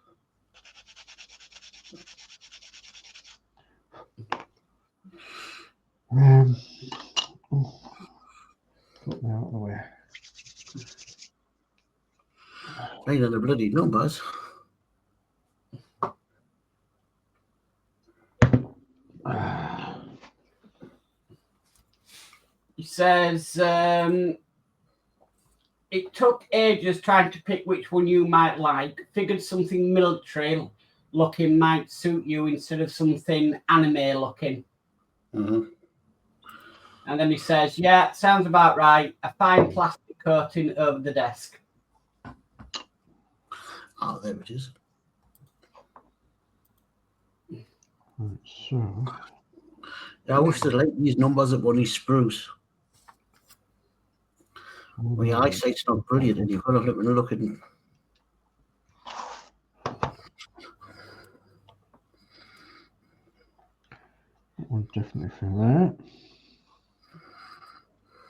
Oh, put that out of the way. Ain't on the bloody numbers. He says, it took ages trying to pick which one you might like. Figured something military looking might suit you instead of something anime looking. Mm-hmm. And then he says, yeah, sounds about right. A fine plastic coating over the desk. Oh, there it is. So, Yeah, I wish they'd like these numbers up on these sprues. Well, your eyesight's not brilliant and you've got to look at one's definitely for that.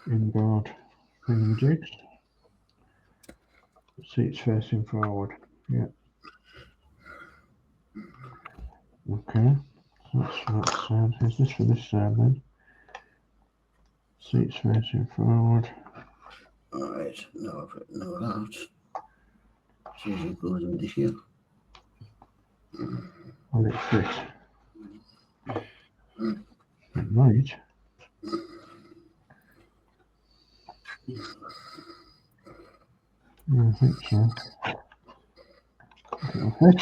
Inboard thingamajigs. Seats facing forward. Yeah. Okay. So that's for that side. Is this for this side then? Seats facing forward. Alright, now I've written all out. See if it goes into here. Will it fit? It might. Yeah, I think so. It'll fit.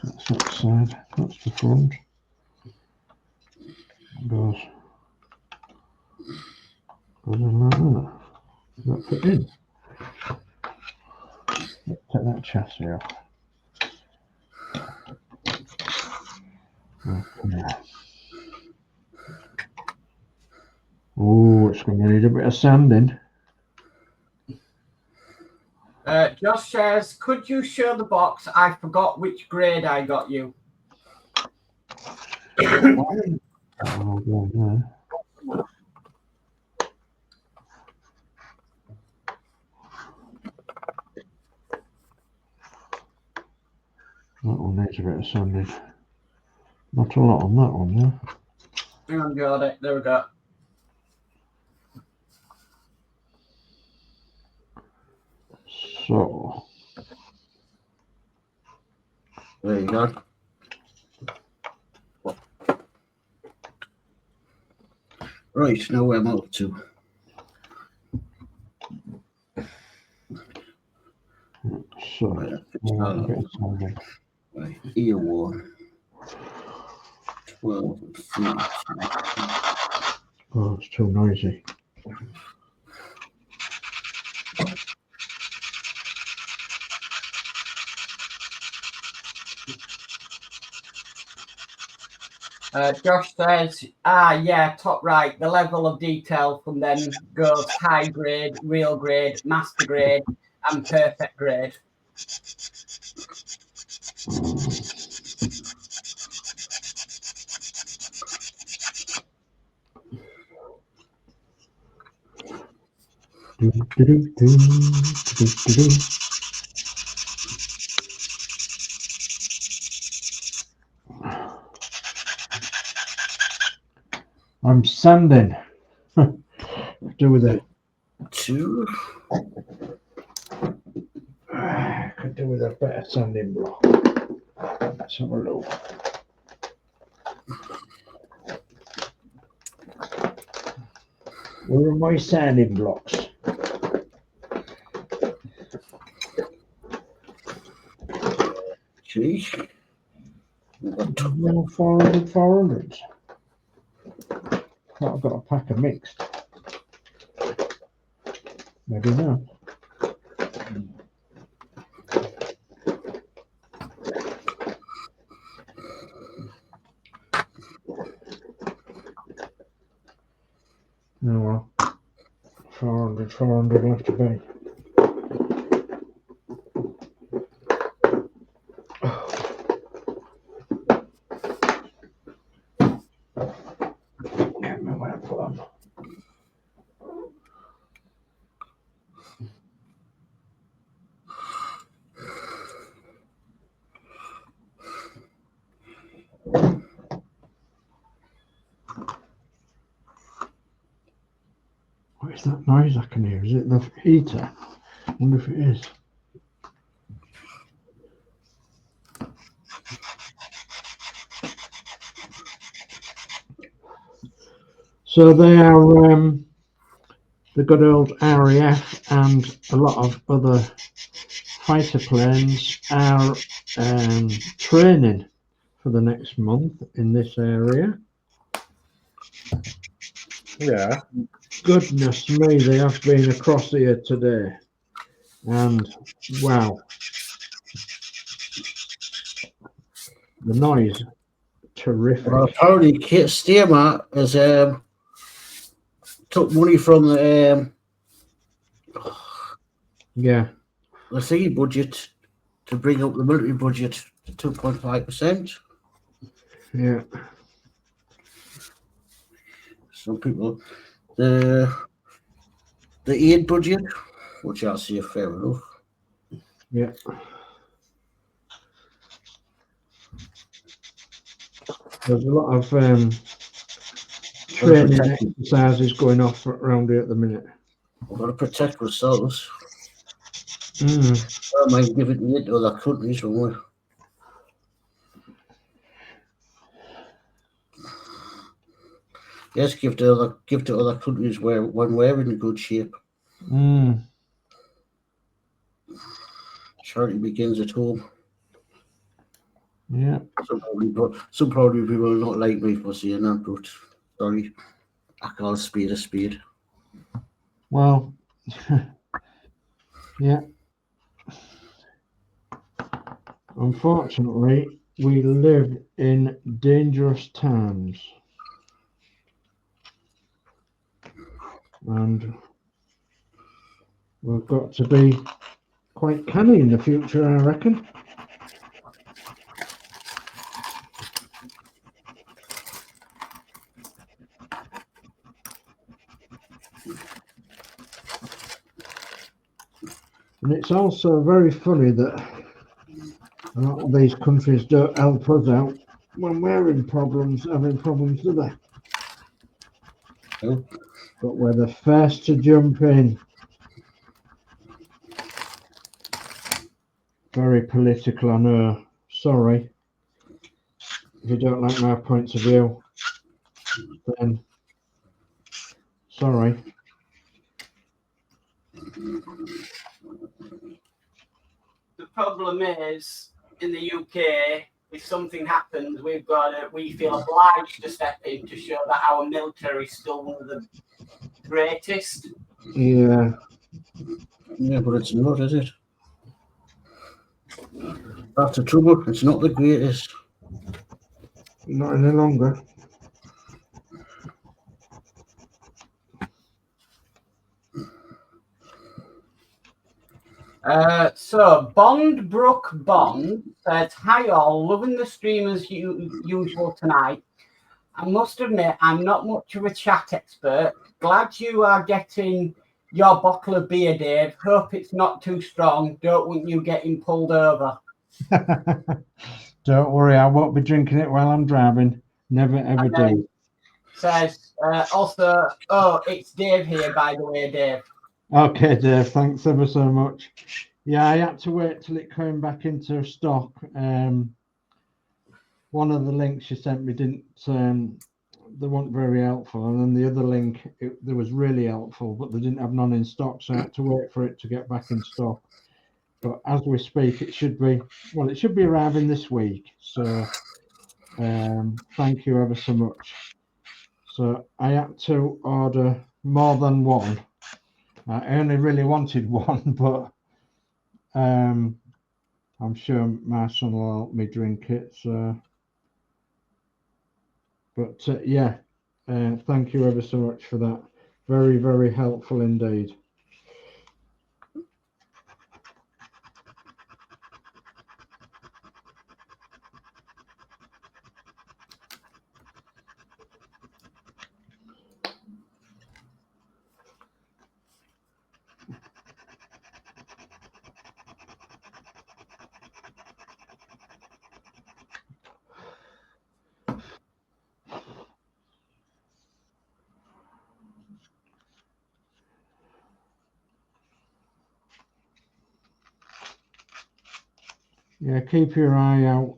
That's that side. That's the front. Goes in like that. Does that fit in? Let's take that chassis off. Okay. Oh, it's going to need a bit of sanding. Josh says, could you show the box? I forgot which grade I got you. I'll go there. That one needs a bit of sanding. Not a lot on that one, yeah. Hang on, Geordie. There we go. So, There you go. Right, now where am I up to? Right, a bit of sanding. right, ear one. 12 feet. Oh, it's too noisy. Josh says, yeah, top right. The level of detail from them goes high grade, real grade, master grade, and perfect grade. I'm sanding. Do with it. 2. Could do with a better sanding block. Let's have a look. Where are my sanding blocks? Gee. Well, 400, 400s. I've got a pack of mixed. Maybe not. Oh well. 400 will have to be. What is that noise I can hear? Is it the heater? I wonder if it is. So they are the good old RAF and a lot of other fighter planes are training for the next month in this area. Yeah. Goodness me, they have been across here today. And wow. The noise, terrific. Well, apparently Kate Stearmer has took money from the thingy budget to bring up the military budget to 2.5%. Yeah. some people. The aid budget, which I'll say fair enough. Yeah. There's a lot of training exercises going off around here at the minute. We've got to protect ourselves. Mm. I might give it to other countries when we. Yes, give to other countries when we're in good shape. Mm. Charity begins at home. Yeah. Some probably people will not like me for saying that, but sorry, I call a spade a spade. Well, yeah. Unfortunately, we live in dangerous times. And we've got to be quite canny in the future, I reckon. And it's also very funny that a lot of these countries don't help us out when we're in problems, having problems, do they? No. But we're the first to jump in. Very political, I know. Sorry. If you don't like my points of view, then sorry. The problem is, in the UK, if something happens, we feel obliged to step in to show that our military is still one of the greatest. Yeah. Yeah, but it's not, is it? That's the trouble. It's not the greatest. Not any longer. So Bondbrook Bond says, "Hi all, loving the stream as usual tonight. I must admit I'm not much of a chat expert. Glad you are getting your bottle of beer, Dave. Hope it's not too strong. Don't want you getting pulled over." Don't worry, I won't be drinking it while I'm driving. Never ever do. Says also, "Oh, it's Dave here, by the way, Dave." Okay, Dave, thanks ever so much. Yeah, I had to wait till it came back into stock. One of the links you sent me didn't, they weren't very helpful. And then the other link, they was really helpful, but they didn't have none in stock. So I had to wait for it to get back in stock. But as we speak, it should be arriving this week. So thank you ever so much. So I had to order more than one. I only really wanted one, but I'm sure my son will help me drink it. So, but yeah, thank you ever so much for that. Very, very helpful indeed. Yeah, keep your eye out,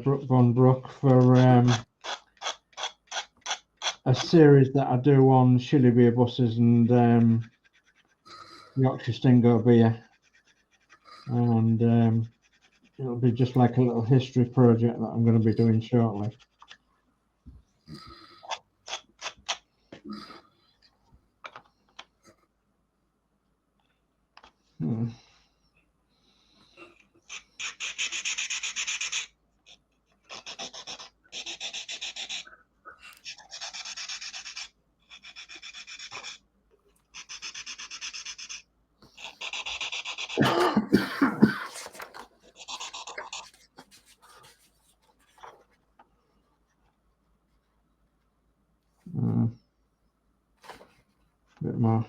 Brooke Von Brook, for a series that I do on Shilly Beer buses and Yorkshire Stingo beer, and it'll be just like a little history project that I'm going to be doing shortly. bit more.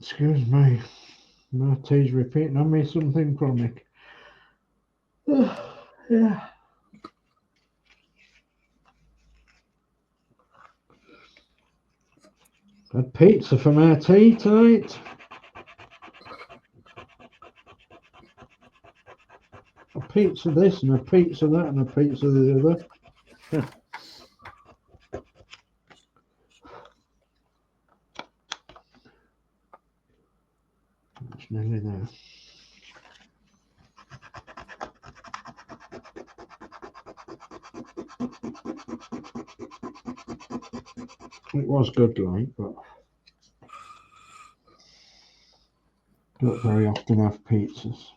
Excuse me, my tea's repeating on me something chronic. Yeah. Had pizza for my tea tonight. A pizza this and a pizza that and a pizza the other. It's nearly there. It was good, like, but don't very often have pizzas.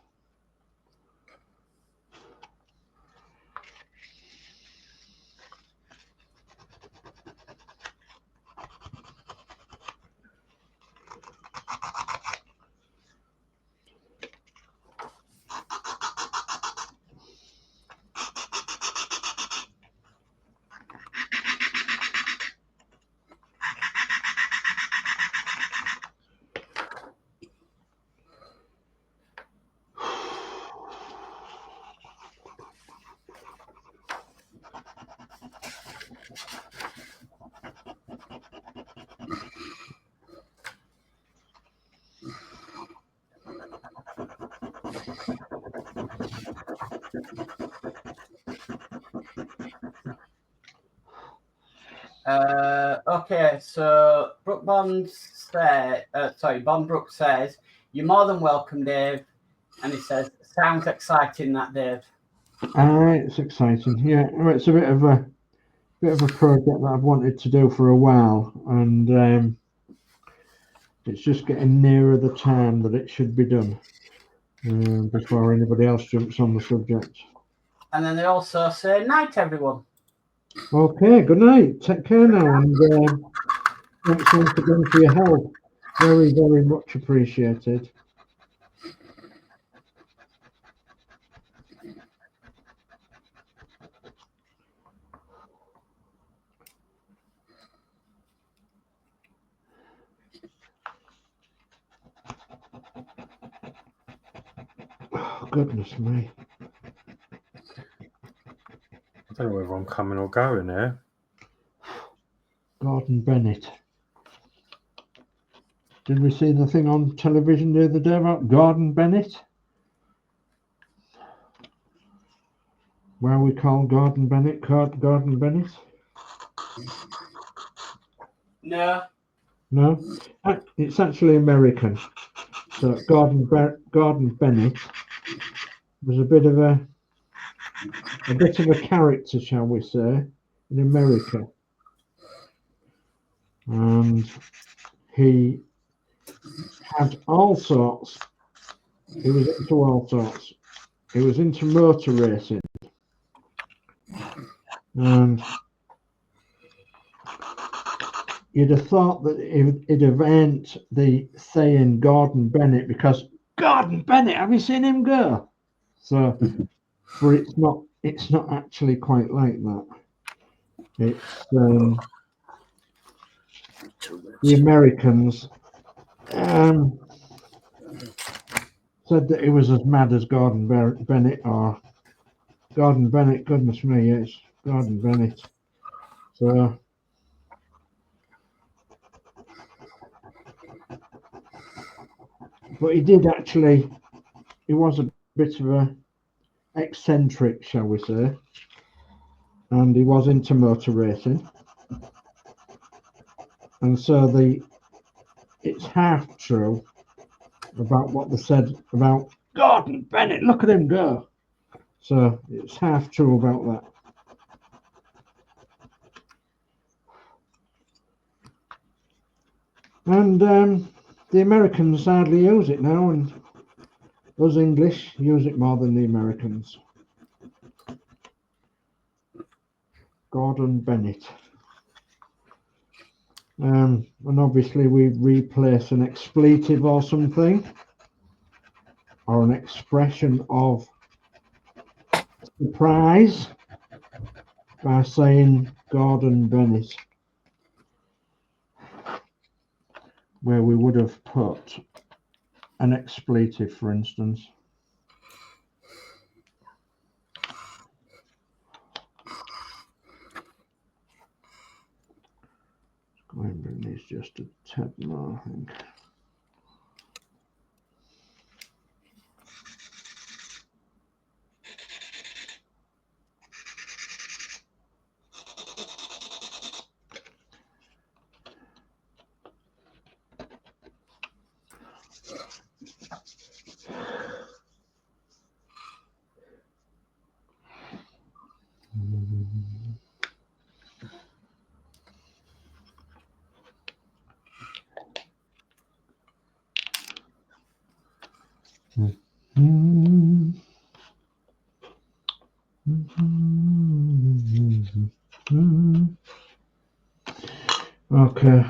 Okay, so Bond Brook says, "You're more than welcome, Dave." And he says, "Sounds exciting, that, Dave." It's exciting. Yeah, well, it's a bit of a project that I've wanted to do for a while, and it's just getting nearer the time that it should be done before anybody else jumps on the subject. And then they also say, "Night, everyone." Okay, good night. Take care now, and thanks once again for your help. Very, very much appreciated. Oh, goodness me. I don't know whether I'm coming or going here. Gordon Bennett. Did we see the thing on television the other day about Gordon Bennett? Where we call Gordon Bennett Gordon Bennett? No. No? It's actually American. So Gordon Bennett was a bit of a character, shall we say, in America. And he had all sorts. He was into all sorts. He was into motor racing. And you'd have thought that it'd have earned the saying Gordon Bennett, because Gordon Bennett, have you seen him go? So, but it's not actually quite like that. It's the Americans said that he was as mad as Gordon Bennett, or Gordon Bennett, goodness me, yes, Gordon Bennett. So, but he was a bit of a eccentric, shall we say, and he was into motor racing. And so it's half true about what they said about Gordon Bennett, look at him go. So it's half true about that. And the Americans hardly use it now, and us English use it more than the Americans. Gordon Bennett. And obviously we replace an expletive or something, or an expression of surprise by saying Gordon Bennett, where we would have put an expletive, for instance. Going is just a tad more, I think. Okay.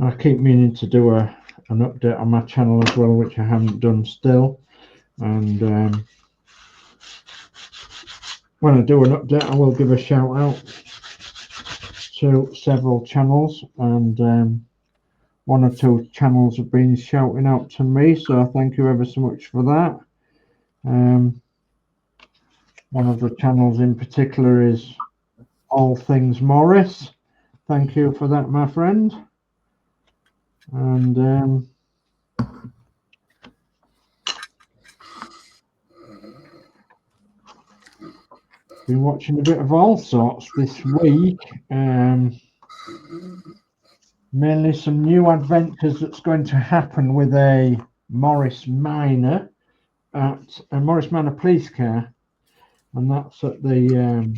I keep meaning to do an update on my channel as well, which I haven't done still. And when I do an update, I will give a shout out to several channels, and one or two channels have been shouting out to me, so thank you ever so much for that. One of the channels in particular is All Things Morris. Thank you for that, my friend. And been watching a bit of all sorts this week. Mainly some new adventures that's going to happen with a Morris Minor at a Morris Manor Police Car, and that's at the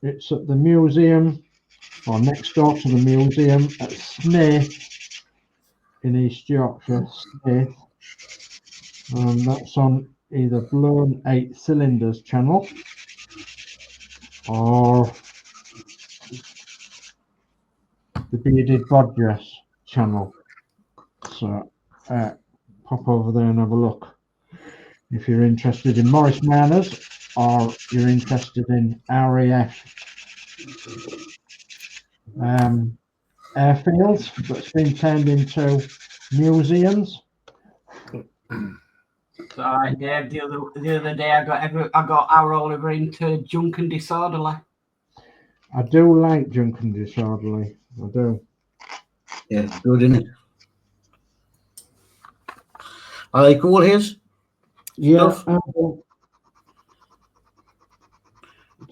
it's at the museum, or next door to the museum at Smith in East Yorkshire, Smith, and that's on either Blown 8 Cylinders channel or the Bearded Bodgers channel. So pop over there and have a look if you're interested in Morris Manors, or you're interested in RAF airfields that's been turned into museums. Sorry, Dave. The other day I got our Oliver into Junk and Disorderly. I do like Junk and Disorderly. I do. Yeah, it's good, isn't it? Are they cool, his? Yeah.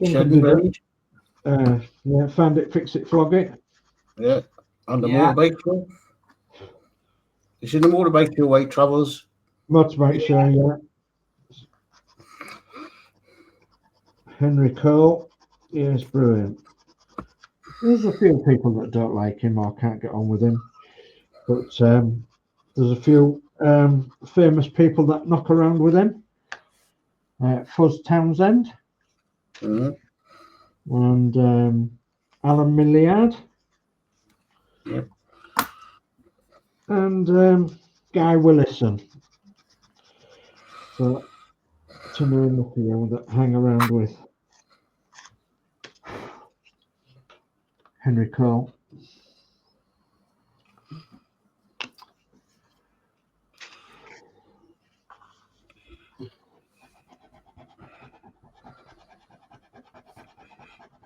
Yeah, Found It, Fix It, Flog It. Yeah, and the motorbike show. It's in the motorbike show, White Travels. Motorbike show, yeah. Henry Cole, yes, brilliant. There's a few people that don't like him or can't get on with him, but there's a few famous people that knock around with him. Fuzz Townsend, and Alan Milliard, and Guy Willison. So, to name a few that hang around with Henry Cole.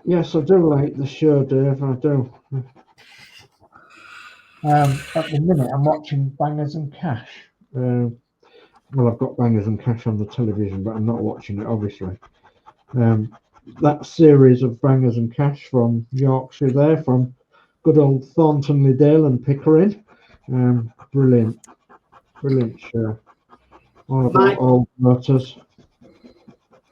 Yes, I do like the show, Dave. I do. At the minute, I'm watching Bangers and Cash. Well, I've got Bangers and Cash on the television, but I'm not watching it, obviously. That series of Bangers and Cash from Yorkshire there, from good old Thornton, Liddell and Pickering. Brilliant. Brilliant, sure. All about old motors.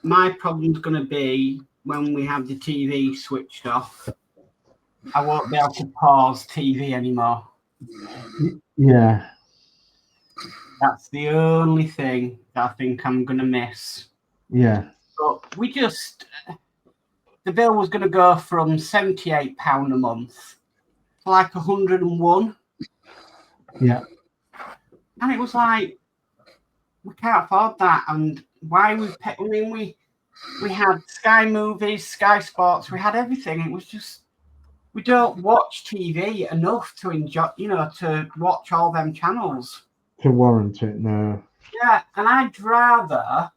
My problem's going to be when we have the TV switched off. I won't be able to pause TV anymore. Yeah. That's the only thing that I think I'm going to miss. Yeah. But the bill was going to go from £78 a month to like 101. Yeah. And it was like, we can't afford that. And why we pay, I mean, we had Sky Movies, Sky Sports, we had everything. It was just, we don't watch TV enough to enjoy, to watch all them channels. To warrant it, no. Yeah, and I'd rather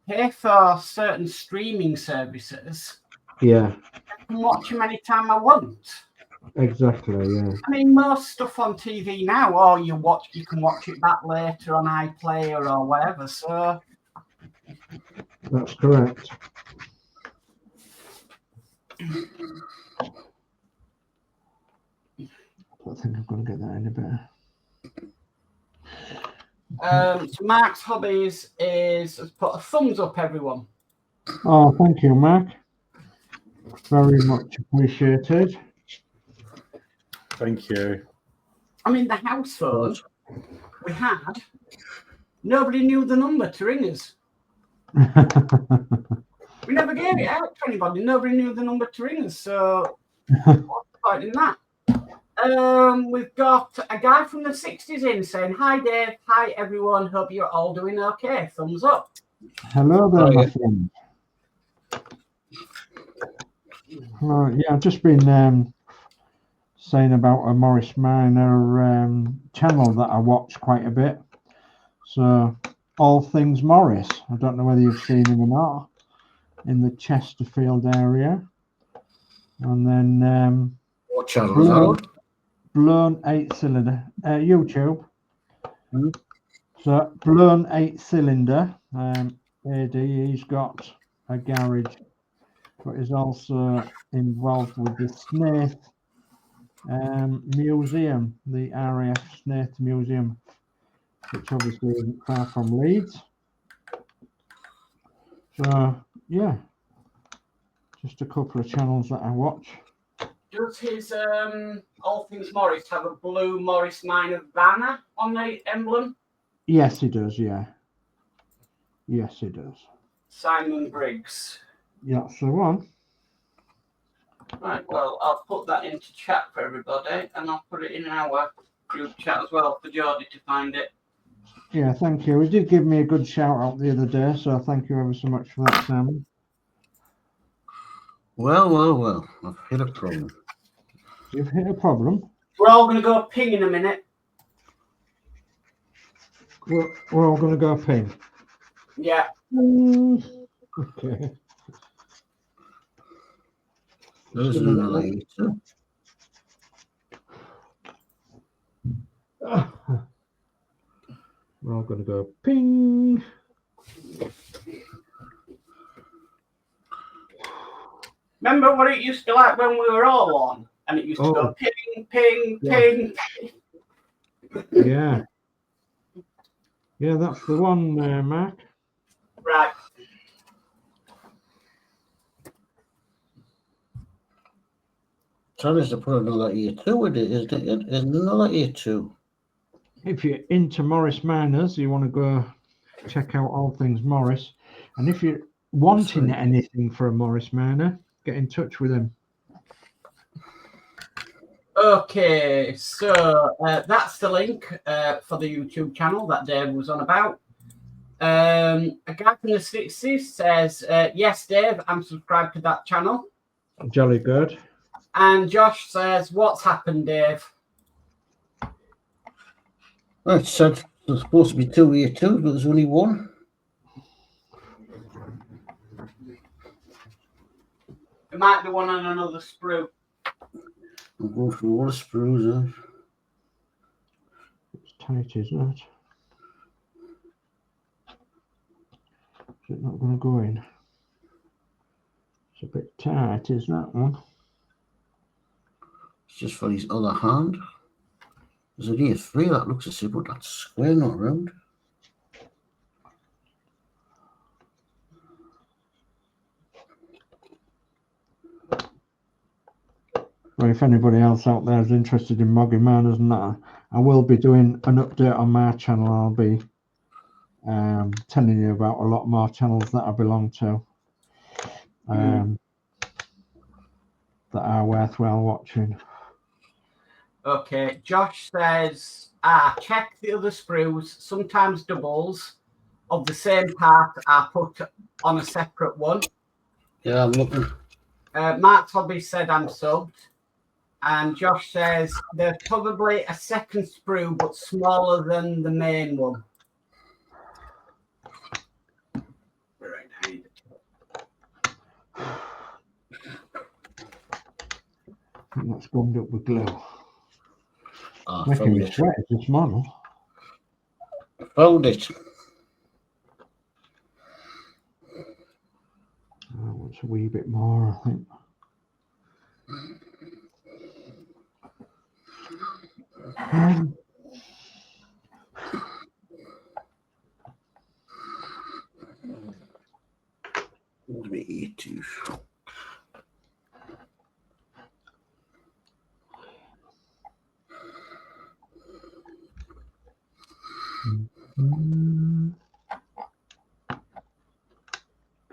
pay for certain streaming services. Yeah. I can watch them anytime I want. Exactly, yeah. I mean, most stuff on TV now, or you can watch it back later on iPlayer or whatever. So that's correct. I think I'm going to get that in a bit. So Mark's hobbies has put a thumbs up, everyone. Oh, thank you, Mark. Very much appreciated. Thank you. I mean, the house phone we had, nobody knew the number to ring us. We never gave it out to anybody. Nobody knew the number to ring us. So what's the point in that? We've got a guy from the 60s in saying, "Hi Dave, hi everyone, hope you're all doing okay. Thumbs up." Hello there, my friend. Yeah, I've just been saying about a Morris Minor channel that I watch quite a bit. So, All Things Morris. I don't know whether you've seen him or not, in the Chesterfield area. And then what channel is that? Blown 8-cylinder, YouTube. So Blown 8-cylinder, AD, he's got a garage, but is also involved with the Snaith Museum, the RAF Snaith Museum, which obviously isn't far from Leeds. So yeah, just a couple of channels that I watch. Does his All Things Morris have a blue Morris Minor banner on the emblem? Yes, he does, yeah. Yes, he does. Simon Briggs. Yeah, that's the one. Right, well, I'll put that into chat for everybody, and I'll put it in our group chat as well for Geordie to find it. Yeah, thank you. He did give me a good shout out the other day, so thank you ever so much for that, Simon. Well, I've hit a problem. You've hit a problem. We're all going to go ping in a minute. We're all going to go ping. Yeah. Okay. There's another heater. We're all going to go ping. Remember what it used to like when we were all on? And it used to go ping, ping, ping. Yeah. Yeah, that's the one, Mark. Right. Trying to put another ear two with it, isn't it? Isn't another ear two? If you're into Morris Minors, you want to go check out All Things Morris. And if you're wanting anything for a Morris Minor, get in touch with him. Okay, so that's the link for the YouTube channel that Dave was on about. A guy from the 60s says, yes, Dave, I'm subscribed to that channel. Jolly good. And Josh says, what's happened, Dave? I said there's supposed to be two ear twos, but there's only one. It might be one on another sprue. I'll go through all the sprues. It's tight, isn't it? Is it not going to go in? It's a bit tight, is that one? It's just for his other hand. There's only a 3 that looks the same, but that's square, not round. Well, if anybody else out there is interested in mogging miners and that, I will be doing an update on my channel. I'll be telling you about a lot more channels that I belong to that are worthwhile watching. Okay, Josh says, check the other sprues, sometimes doubles of the same part are put on a separate one. Yeah, I'm looking. Mark's Hobby said I'm subbed. And Josh says there's probably a second sprue, but smaller than the main one. That's gummed up with glue. Found Making me it. sweat, this model. Found it. Oh, it's a wee bit more, I think. Let me eat you.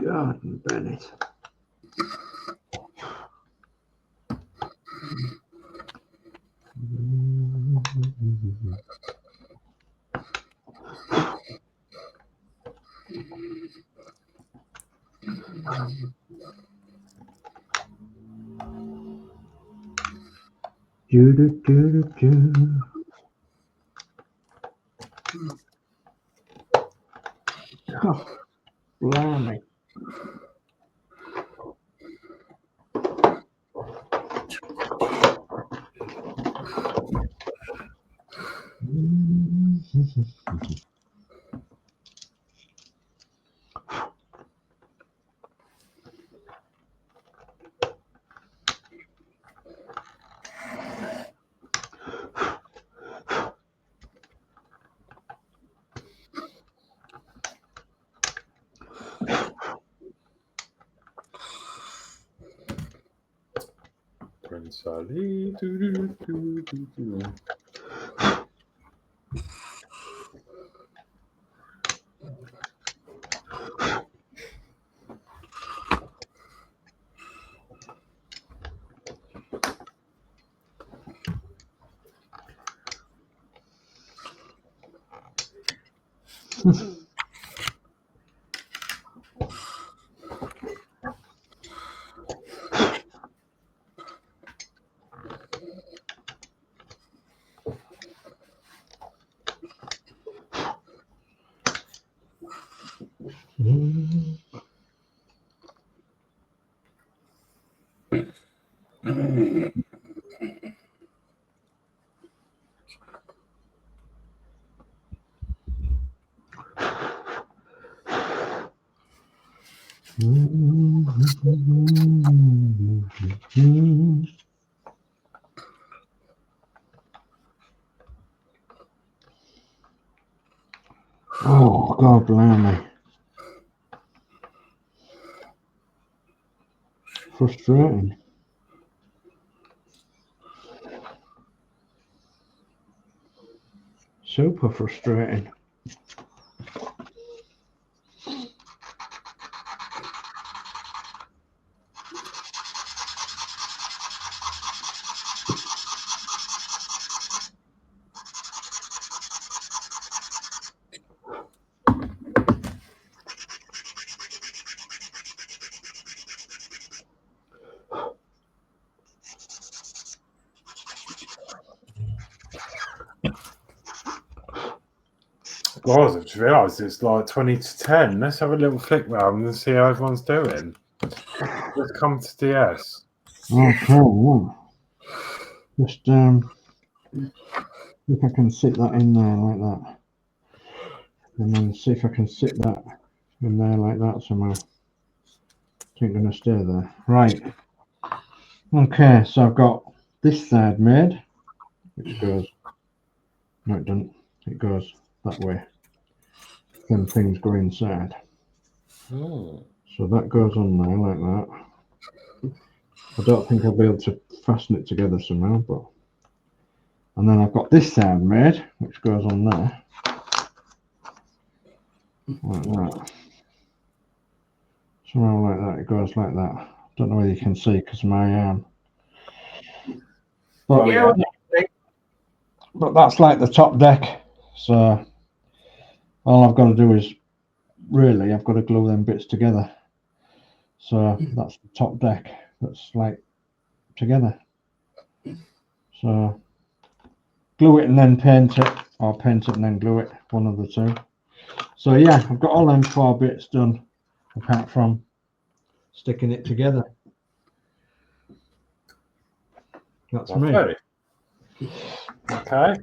God, Bennett. Oh, blimey. Prince Ali. Do. Oh, God, blimey. Frustrating. Super frustrating. God, I just realised it's like 20 to 10. Let's have a little flick round and see how everyone's doing. Let's come to DS. Okay, yeah. Just if I can sit that in there like that. And then see if I can sit that in there like that somehow. It ain't gonna stay there. Right. Okay, so I've got this side made, which goes No, it doesn't. It goes that way. Then things go inside. Hmm. So that goes on there like that. I don't think I'll be able to fasten it together somehow, but. And then I've got this side made, which goes on there. Like that. Somehow like that, it goes like that. Don't know whether you can see because of my arm. But, Yeah. but that's like the top deck. So all I've got to do is really, I've got to glue them bits together. So that's the top deck that's like together. So glue it and then paint it, or paint it and then glue it, one of the two. So yeah, I've got all them 4 bits done, apart from sticking it together. That's me. Okay.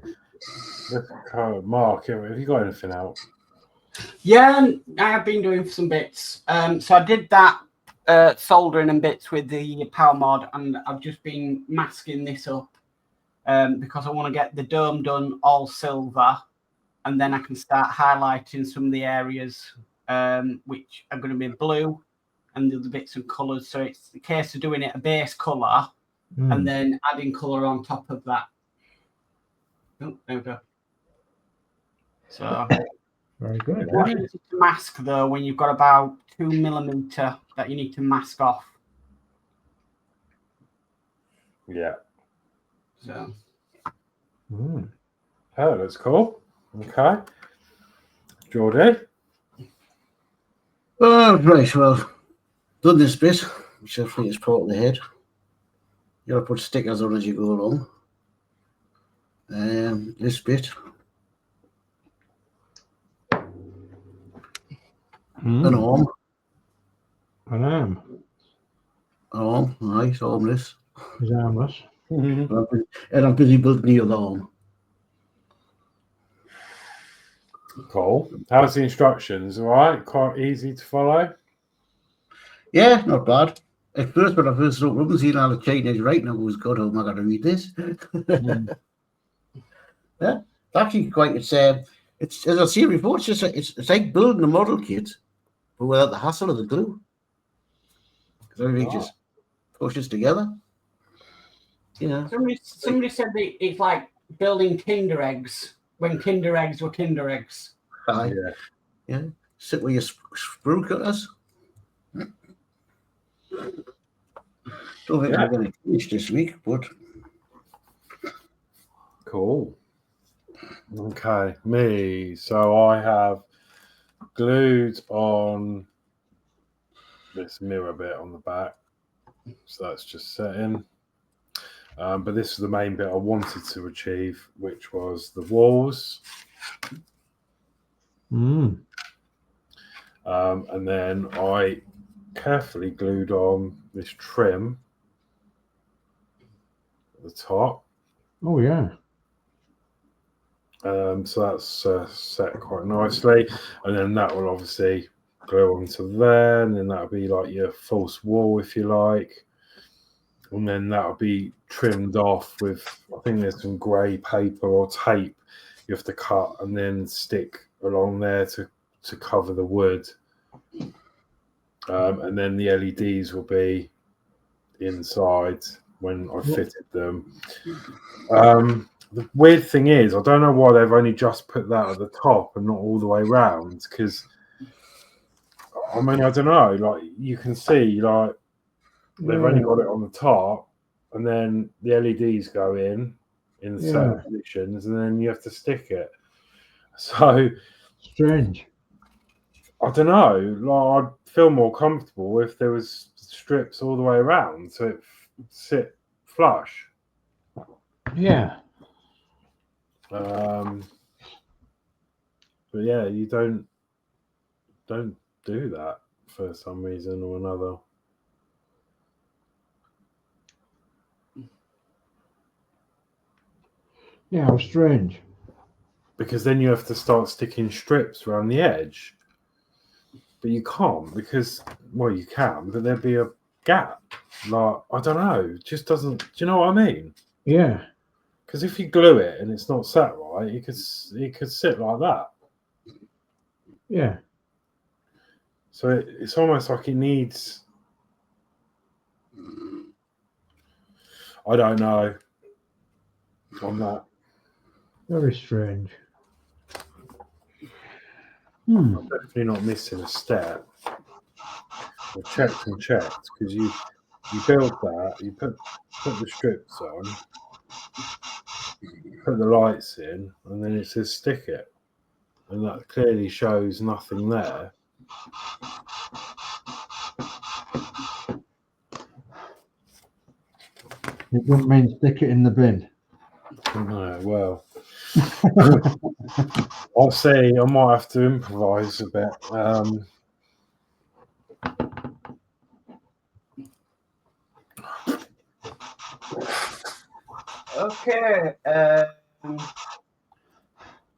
Let's go. Mark, have you got anything out? Yeah, I have been doing some bits. So I did that soldering and bits with the power mod, and I've just been masking this up because I want to get the dome done all silver, and then I can start highlighting some of the areas which are going to be blue and the other bits and colours. So it's the case of doing it a base colour and then adding colour on top of that. Oh, there we go. So Very good. what you need to mask though, when you've got about 2 millimeter that you need to mask off. Yeah. So Oh, that's cool. Okay. Geordie? Oh, right, well, done this bit, which I think is part of the head. You gotta put stickers on as you go along. This bit. An arm. An arm. Arm, nice, armless. He's armless. And I'm busy building the other arm. Cool. How's the instructions? All right? Quite easy to follow? Yeah, not bad. At first, when I first wrote rubbing, seeing all the Chinese writing, I was, God, oh, I got to read this. Yeah, actually quite, it's as I see before, it's just, it's like building a model kit, but without the hassle of the glue. Because everything just pushes together. Yeah. somebody said that it's like building Kinder eggs when Kinder eggs were Kinder eggs. Yeah. Sit with your sprue cutters. Don't think we're going to finish this week, but Cool. Okay, me. So I have glued on this mirror bit on the back. So that's just setting. But this is the main bit I wanted to achieve, which was the walls. And then I carefully glued on this trim at the top. Oh, yeah. So that's set quite nicely. And then that will obviously glue onto there. And then that'll be like your false wall, if you like. And then that'll be trimmed off with, I think there's some grey paper or tape you have to cut and then stick along there to cover the wood. And then the LEDs will be inside when I fitted them. The weird thing is, I don't know why they've only just put that at the top and not all the way round. Because, I mean, I don't know. Like, you can see, like, they've only got it on the top, and then the LEDs go in certain positions, and then you have to stick it. So strange. I don't know. Like, I'd feel more comfortable if there was strips all the way around, so it sit flush. Yeah. But yeah, you don't do that for some reason or another. Yeah, how strange. Because then you have to start sticking strips around the edge. But you can't because, well, you can, but there'd be a gap. Like, I don't know. It just doesn't, do you know what I mean? Yeah. Because if you glue it and it's not set right, it could sit like that. Yeah. So it's almost like it needs. I don't know on that. Very strange. I'm definitely not missing a step. I checked because you build that, you put the strips on, put the lights in, and then it says stick it, and that clearly shows nothing there. It doesn't mean stick it in the bin. No, well, I'll see. I might have to improvise a bit. Okay.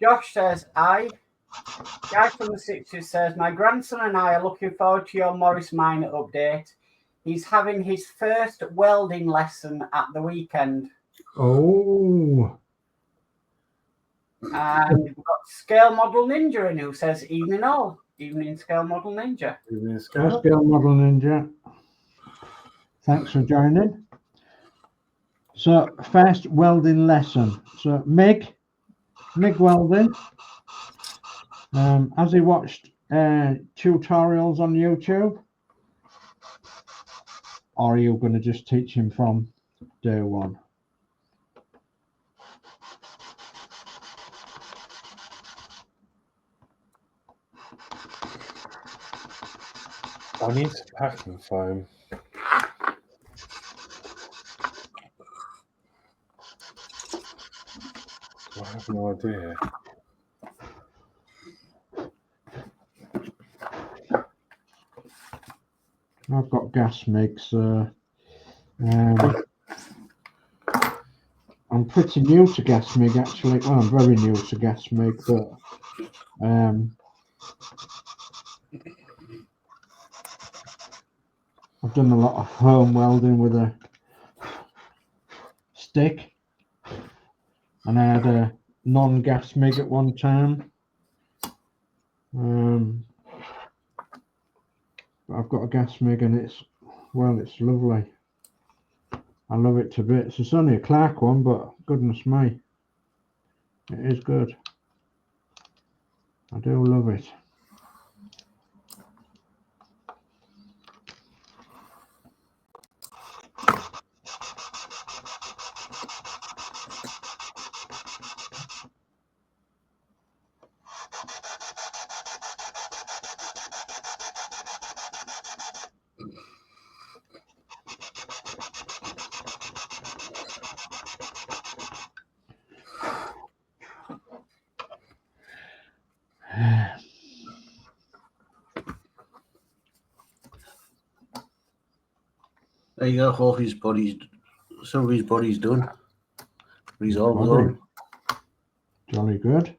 Josh says, Guy from the 60s says, my grandson and I are looking forward to your Morris Minor update. He's having his first welding lesson at the weekend. Oh. And we've got Scale Model Ninja in who says, evening all. Evening Scale Model Ninja. Evening, Scale Model Ninja. Thanks for joining. So, first welding lesson. So, MIG welding. Has he watched tutorials on YouTube? Or are you going to just teach him from day one? I need some packing foam. I have no idea. I've got gas MIG, so I'm pretty new to gas MIG actually. Well, I'm very new to gas MIG, but I've done a lot of home welding with a stick, and I had a non-gas MIG at one time. But I've got a gas MIG and it's lovely. I love it to bits. It's only a Clark one, but goodness me, it is good. I do love it. There you go. Half his body's, some of his body's done. He's all done. Jolly good.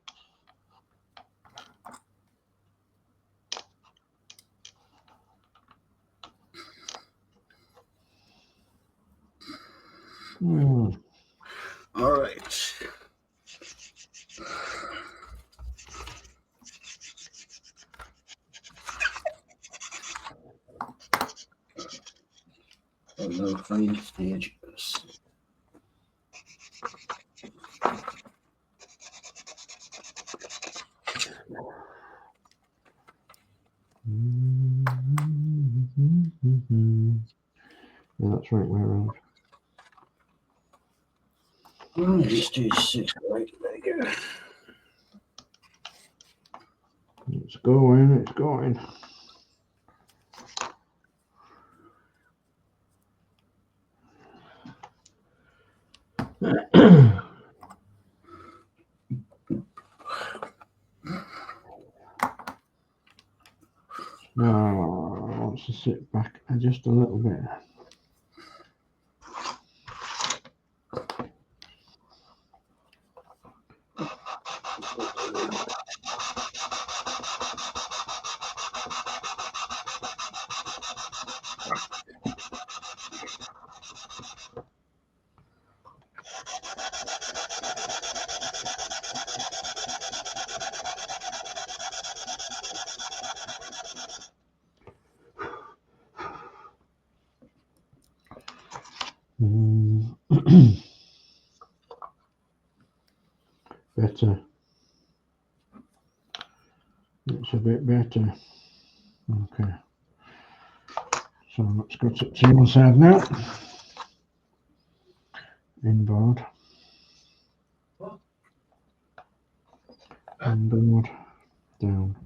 All right. No final stages. Yeah, that's right way around. Stage 6, right, there you go. It's going, it's going. Oh, I want to sit back just a little bit. Better. It's a bit better. Okay. So let's go to the other side now. Inboard. Inboard. Down.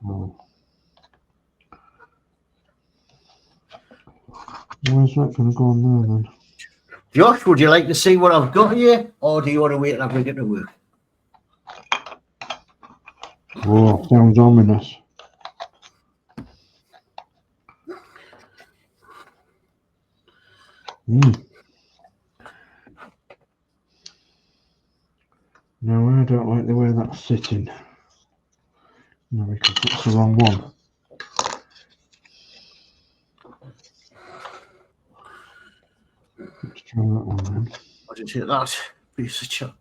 Oh. Where's that going to go on there then? Josh, would you like to see what I've got here, or do you want to wait and I bring it to work? Oh, sounds ominous. No, I don't like the way that's sitting. No, because it's the wrong one. Let's try that one then. I'll just hit that piece of chuck.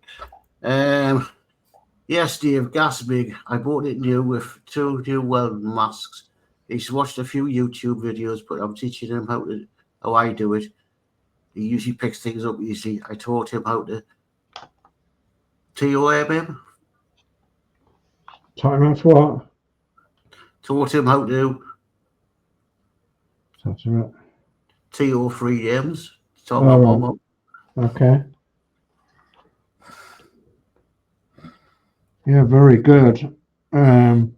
Yes, Dave, gas big. I bought it new with 2 new welding masks. He's watched a few YouTube videos, but I'm teaching him how I do it. He usually picks things up easily. I taught him how to TOMM. Taught him how to what? Taught him how to TO3Ms. Oh, okay. Yeah, very good. I'm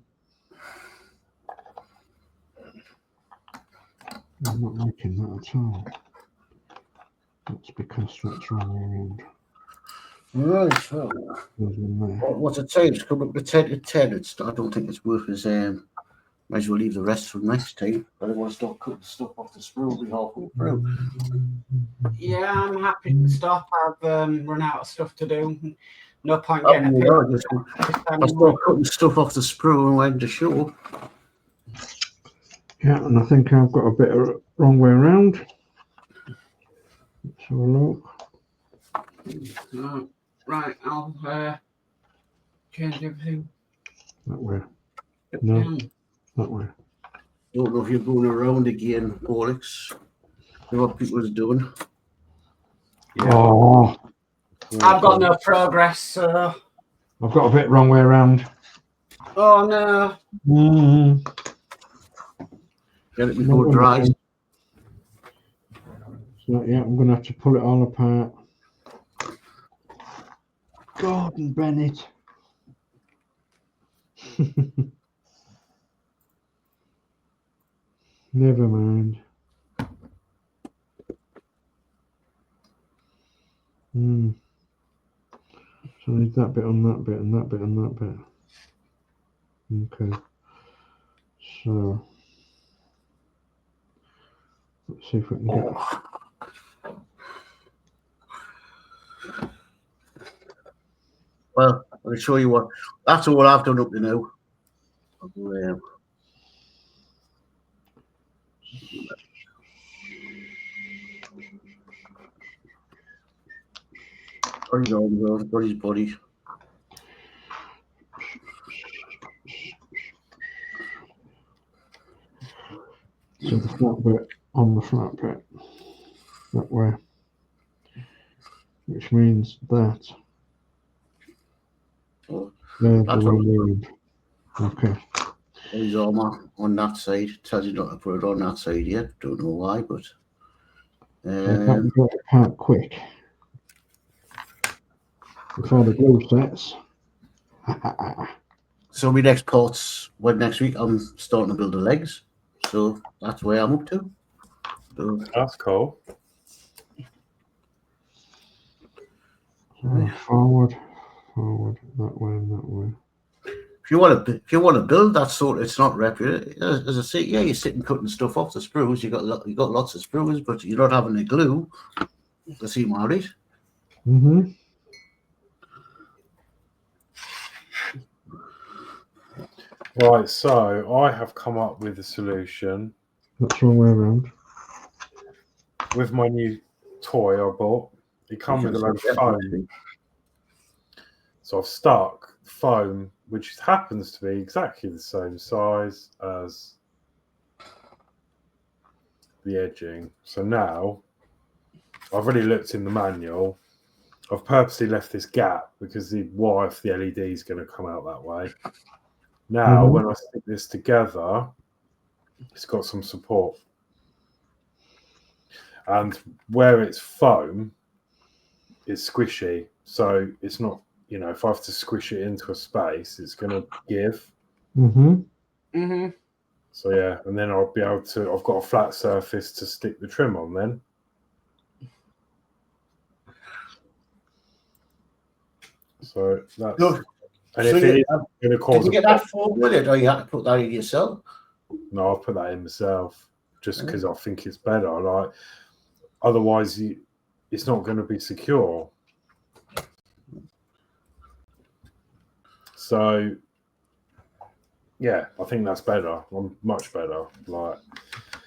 not liking that at all. That's because that's wrong around. Right, so what's it say? It's come up to 10 to 10. I don't think it's worth his. Might as well leave the rest for next time. I don't want to start cutting stuff off the sprue. We'll be halfway through. Yeah, I'm happy to stop. I've run out of stuff to do. No point getting a picture. I start cutting stuff off the sprue and went to show. Yeah, and I think I've got a bit of wrong way around. Let's have a look. Right, I'll change everything. That way. No, that way. Don't know if you're going around again, Horlixs. What people are doing. Yeah. Oh, I've got no progress, so. I've got a bit wrong way around. Oh no. Get it before it dries. So yeah, I'm gonna have to pull it all apart. Gordon Bennett. Never mind. So I need that bit on that bit and that bit on that bit. Okay. So let's see if we can get. Well, I'll show you what. That's all I've done up to now. Got his body. So the flat bit on the flat bit that way, which means that there's the one. Okay. His armor on that side. Tells you not to put it on that side yet. Don't know why, but can't get it apart quick before the glue sets. So my next part's next week I'm starting to build the legs. So that's where I'm up to. So, that's cool. Forward, that way and that way. If you want to build that sort, it's not reputable. As I say, yeah, you're sitting cutting stuff off the sprues. You got lots of sprues, but you're not having the glue to see married. Right, so I have come up with a solution. That's wrong way around. With my new toy I bought, it comes with a load of foam. So I've stuck foam, which happens to be exactly the same size as the edging. So now I've already looked in the manual. I've purposely left this gap because the wire for the LED is going to come out that way. Now, when I stick this together, it's got some support. And where it's foam, it's squishy. So it's not, you know, if I have to squish it into a space, it's going to give. So yeah, and then I'll be able to, I've got a flat surface to stick the trim on then. So that's Good. And So if it is going to cause, did you get that foam with it, or you had to put that in yourself? no, I'll put that in myself just because I think it's better. Like, otherwise, it's not going to be secure. So, yeah, I think that's better. I'm much better. Like,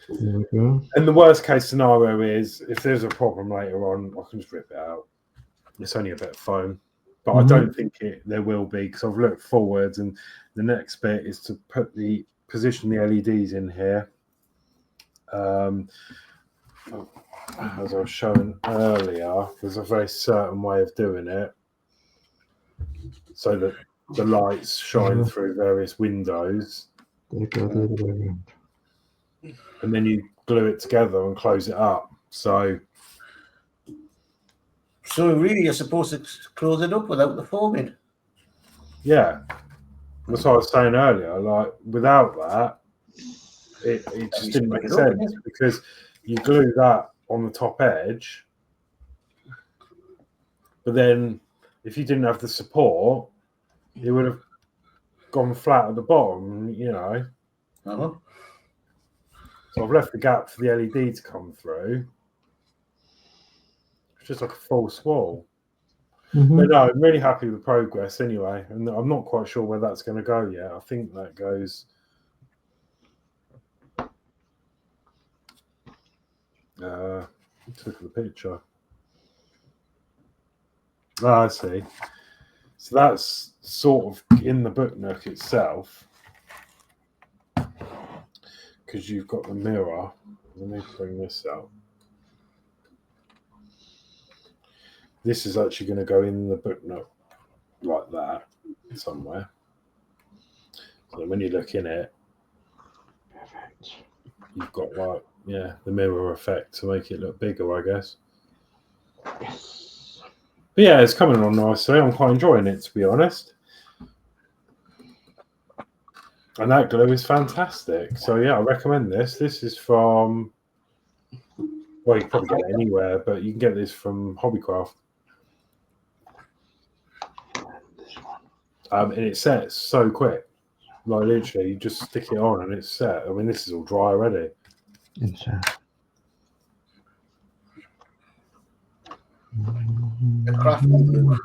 there we go. and the worst case scenario is if there's a problem later on, I can just rip it out. It's only a bit of foam, but I don't think there will be, because I've looked forwards, and the next bit is to position the LEDs in here. As I was showing earlier, there's a very certain way of doing it so that the lights shine through various windows. They go the other way around. And then you glue it together and close it up. So really, you're supposed to close it up without the foam in. yeah, that's what I was saying earlier. Like, without that, it just didn't make sense, because you glue that on the top edge, but then if you didn't have the support, it would have gone flat at the bottom, you know. So I've left the gap for the LED to come through. It's just like a false wall. But no, I'm really happy with progress anyway, and I'm not quite sure where that's going to go yet. I think that goes. Let's look at the picture. I see. So that's sort of in the book nook itself, because you've got the mirror. Let me bring this out. This is actually going to go in the book nook like that somewhere. So when you look in it, you've got like, yeah, the mirror effect to make it look bigger, I guess. Yes. But yeah, it's coming on nicely. I'm quite enjoying it, to be honest. And that glue is fantastic. So yeah, I recommend this. This is from, well, you can probably get it anywhere, but you can get this from Hobbycraft. And it sets so quick. Like, literally, you just stick it on and it's set. I mean, this is all dry already. Inside. The Crafty glue.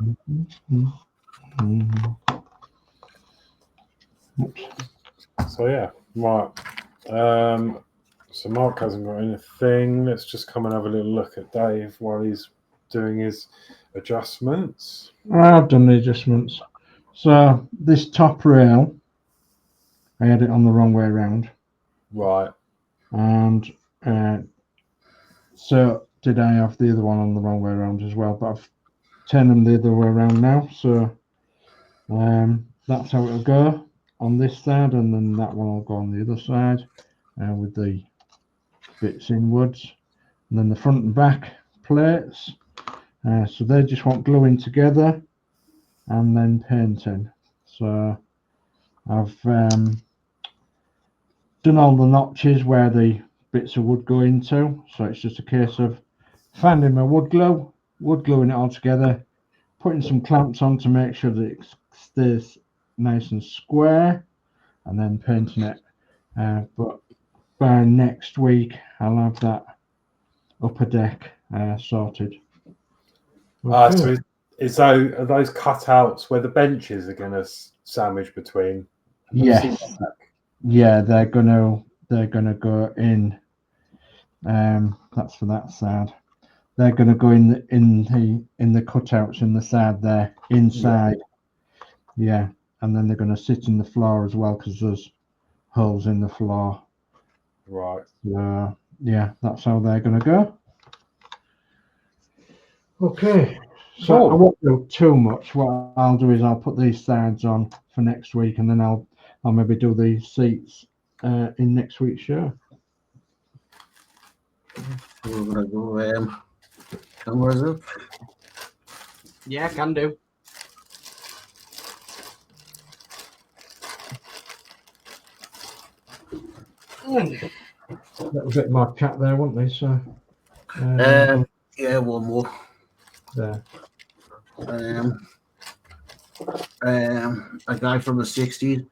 So yeah, right. So Mark hasn't got anything. Let's just come and have a little look at Dave while he's doing his adjustments. I've done the adjustments. So this top rail, I had it on the wrong way around. Right. And so did I have the other one on the wrong way around as well, but I've turned them the other way around now. So that's how it'll go on this side, and then that one will go on the other side with the bits inwards. And then the front and back plates. So they just want gluing together and then painting. So I've done all the notches where the bits of wood go into, so it's just a case of finding my wood gluing it all together, putting some clamps on to make sure that it stays nice and square, and then painting it. But by next week I'll have that upper deck sorted. So are those cutouts where the benches are going to sandwich between? Yes. Yeah, they're gonna go in. That's for that side. They're gonna go in the cutouts in the side there inside. Yeah, and then they're gonna sit in the floor as well, because there's holes in the floor. Right. Yeah, that's how they're gonna go. Okay. So I won't do too much. What I'll do is I'll put these sides on for next week, and then I'll maybe do the seats in next week's show. We're gonna go cameras up. Yeah, can do. A little bit more chat there, won't they? So Yeah, one more. there. A guy from the 60s.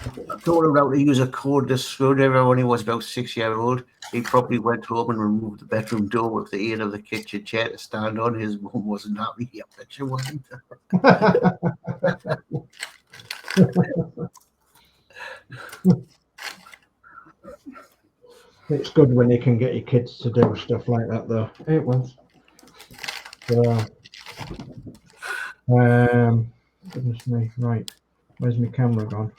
I told him how to use a cordless screwdriver when he was about 6 years old. He probably went home and removed the bedroom door with the aid of the kitchen chair to stand on. His mum wasn't happy. I bet she wasn't. It's good when you can get your kids to do stuff like that, though. It was. So, goodness me, right. Where's my camera gone?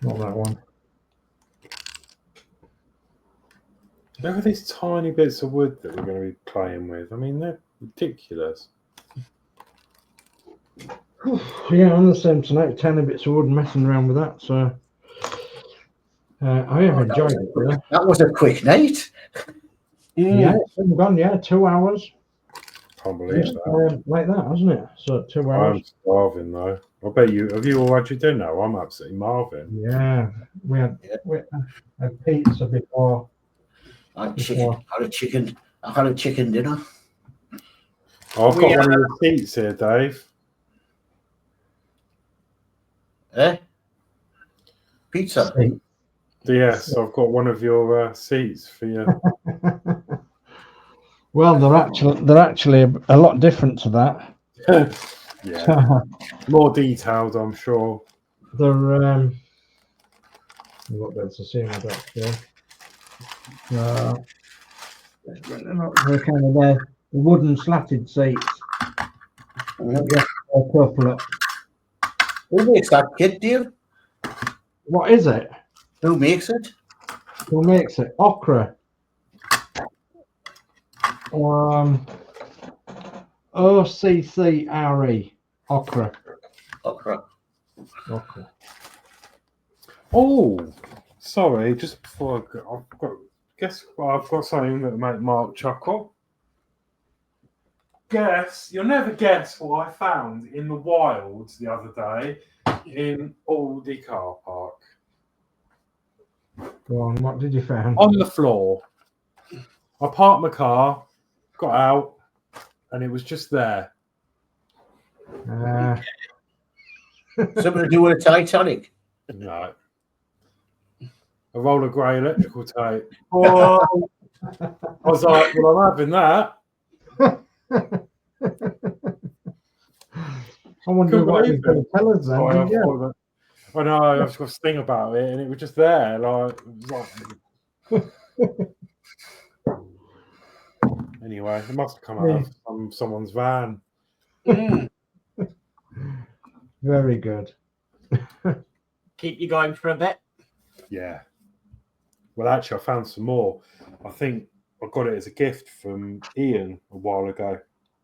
Not that one. Look at these tiny bits of wood that we're going to be playing with. I mean, they're ridiculous. Yeah, I'm the same tonight. Tiny bits of wood, messing around with that. So I have enjoyed it. Yeah. That was a quick night. Yeah, it's been gone. Yeah, 2 hours. Can't believe that. Like that, hasn't it? So 2 hours. I'm starving though. I bet you. Have you all had your dinner? I'm absolutely marvin. Yeah, we had pizza before. I had chicken. I had a chicken dinner. I've got one of your seats here, Dave. Pizza. Yes, I've got one of your seats for you. Well, they're actually a lot different to that. Yeah, more detailed, I'm sure. They're what better to see my doctor. They're kind of the wooden slatted seats. Yeah, a couple of. Who makes that kit, Dave? What is it? Who makes it? Who makes it? Okra. OCCRE. Okra. Okra. Oh, sorry. Just before I've got something that make Mark chuckle. You'll never guess what I found in the wilds the other day in Aldi car park. Go on, what did you find? On the floor. I parked my car, got out, and it was just there. Something to do with a Titanic? No. A roll of grey electrical tape. Oh. I was like, well, I'm having that. I wonder what he's going to tell us then. I know, I was going to sing about it, and it was just there. Anyway, it must have come out of someone's van. Very good. Keep you going for a bit. Yeah. Well, actually, I found some more. I think I got it as a gift from Ian a while ago.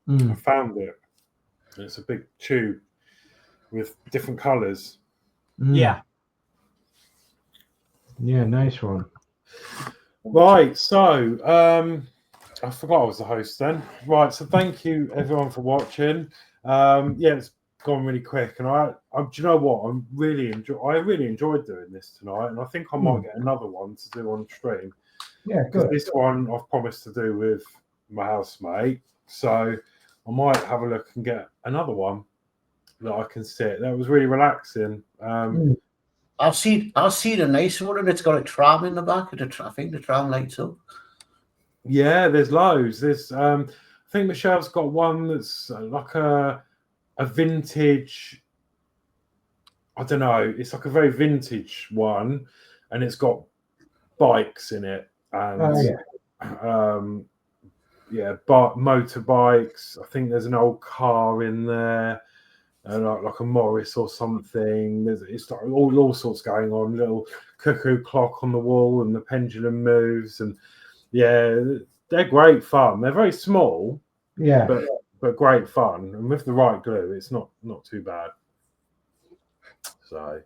I found it. It's a big tube with different colours. Yeah. Yeah, nice one. Right, so I forgot I was the host then. Right, so thank you everyone for watching. It's gone really quick, and I do you know what? I really enjoyed doing this tonight, and I think I might get another one to do on stream. Yeah, good. This one I've promised to do with my housemate, so I might have a look and get another one that I can sit. That was really relaxing. I've seen a nice one, and it's got a tram in the back. I think the tram lights up. Yeah, there's loads. There's I think Michelle's got one that's like a vintage. I don't know. It's like a very vintage one, and it's got bikes in it, and but motorbikes. I think there's an old car in there, like a Morris or something. It's like all sorts going on. Little cuckoo clock on the wall, and the pendulum moves, and yeah, they're great fun. They're very small, Yeah. but great fun. And with the right glue, it's not too bad. So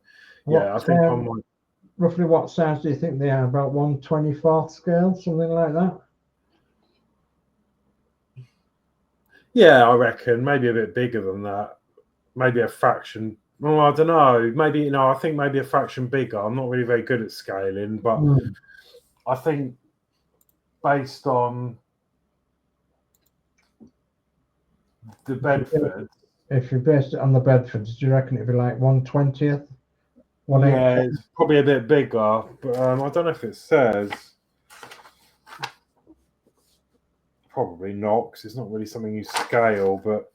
yeah, I think on my roughly what size do you think they are? About 1/24 scale, something like that? yeah, I reckon maybe a bit bigger than that. Maybe a fraction. Well, I don't know. Maybe I think maybe a fraction bigger. I'm not really very good at scaling, but I think based on the Bedford. If you based it on the Bedfords, do you reckon it'd be like 1/20th? Yeah, it's probably a bit bigger, but I don't know if it says. Probably not, because it's not really something you scale. But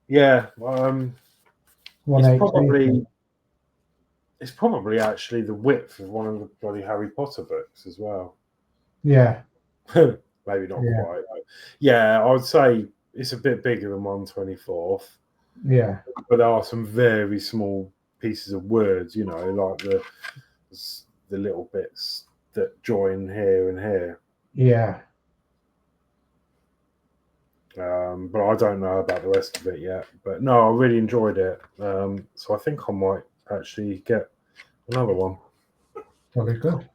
yeah, it's probably actually the width of one of the bloody Harry Potter books as well. Yeah. Maybe not quite. Yeah, I would say it's a bit bigger than 1/24th. Yeah. But there are some very small pieces of words, like the little bits that join here and here. Yeah. But I don't know about the rest of it yet. But no, I really enjoyed it. So I think I might actually get another one. Very good.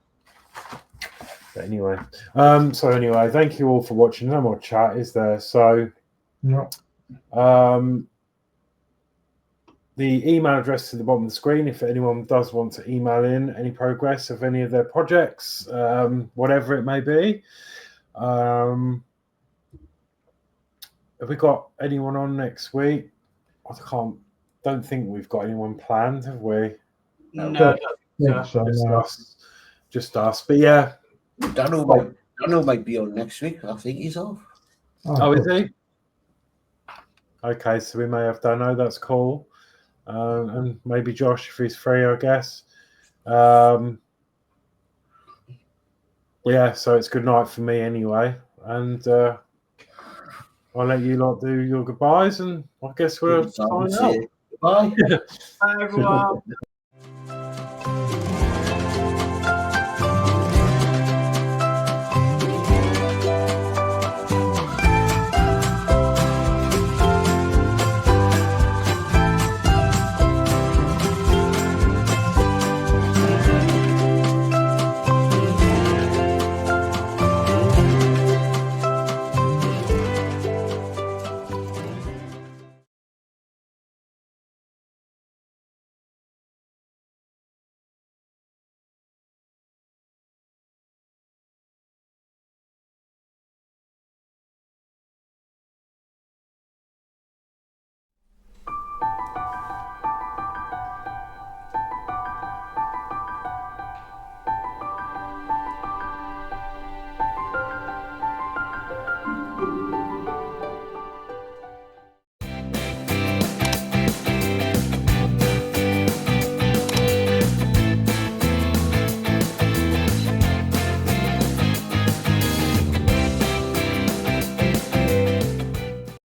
But anyway, thank you all for watching. No more chat, is there? So, no. The email address to the bottom of the screen, if anyone does want to email in any progress of any of their projects, whatever it may be. Have we got anyone on next week? Don't think we've got anyone planned, have we? No. Just us. But yeah. Danno might be on next week. I think he's off. Oh, is he? Okay, so we may have Danno. That's cool. And maybe Josh if he's free, I guess. Yeah, so it's good night for me anyway. And I'll let you lot do your goodbyes, and I guess we'll sign out. Bye. Bye, everyone.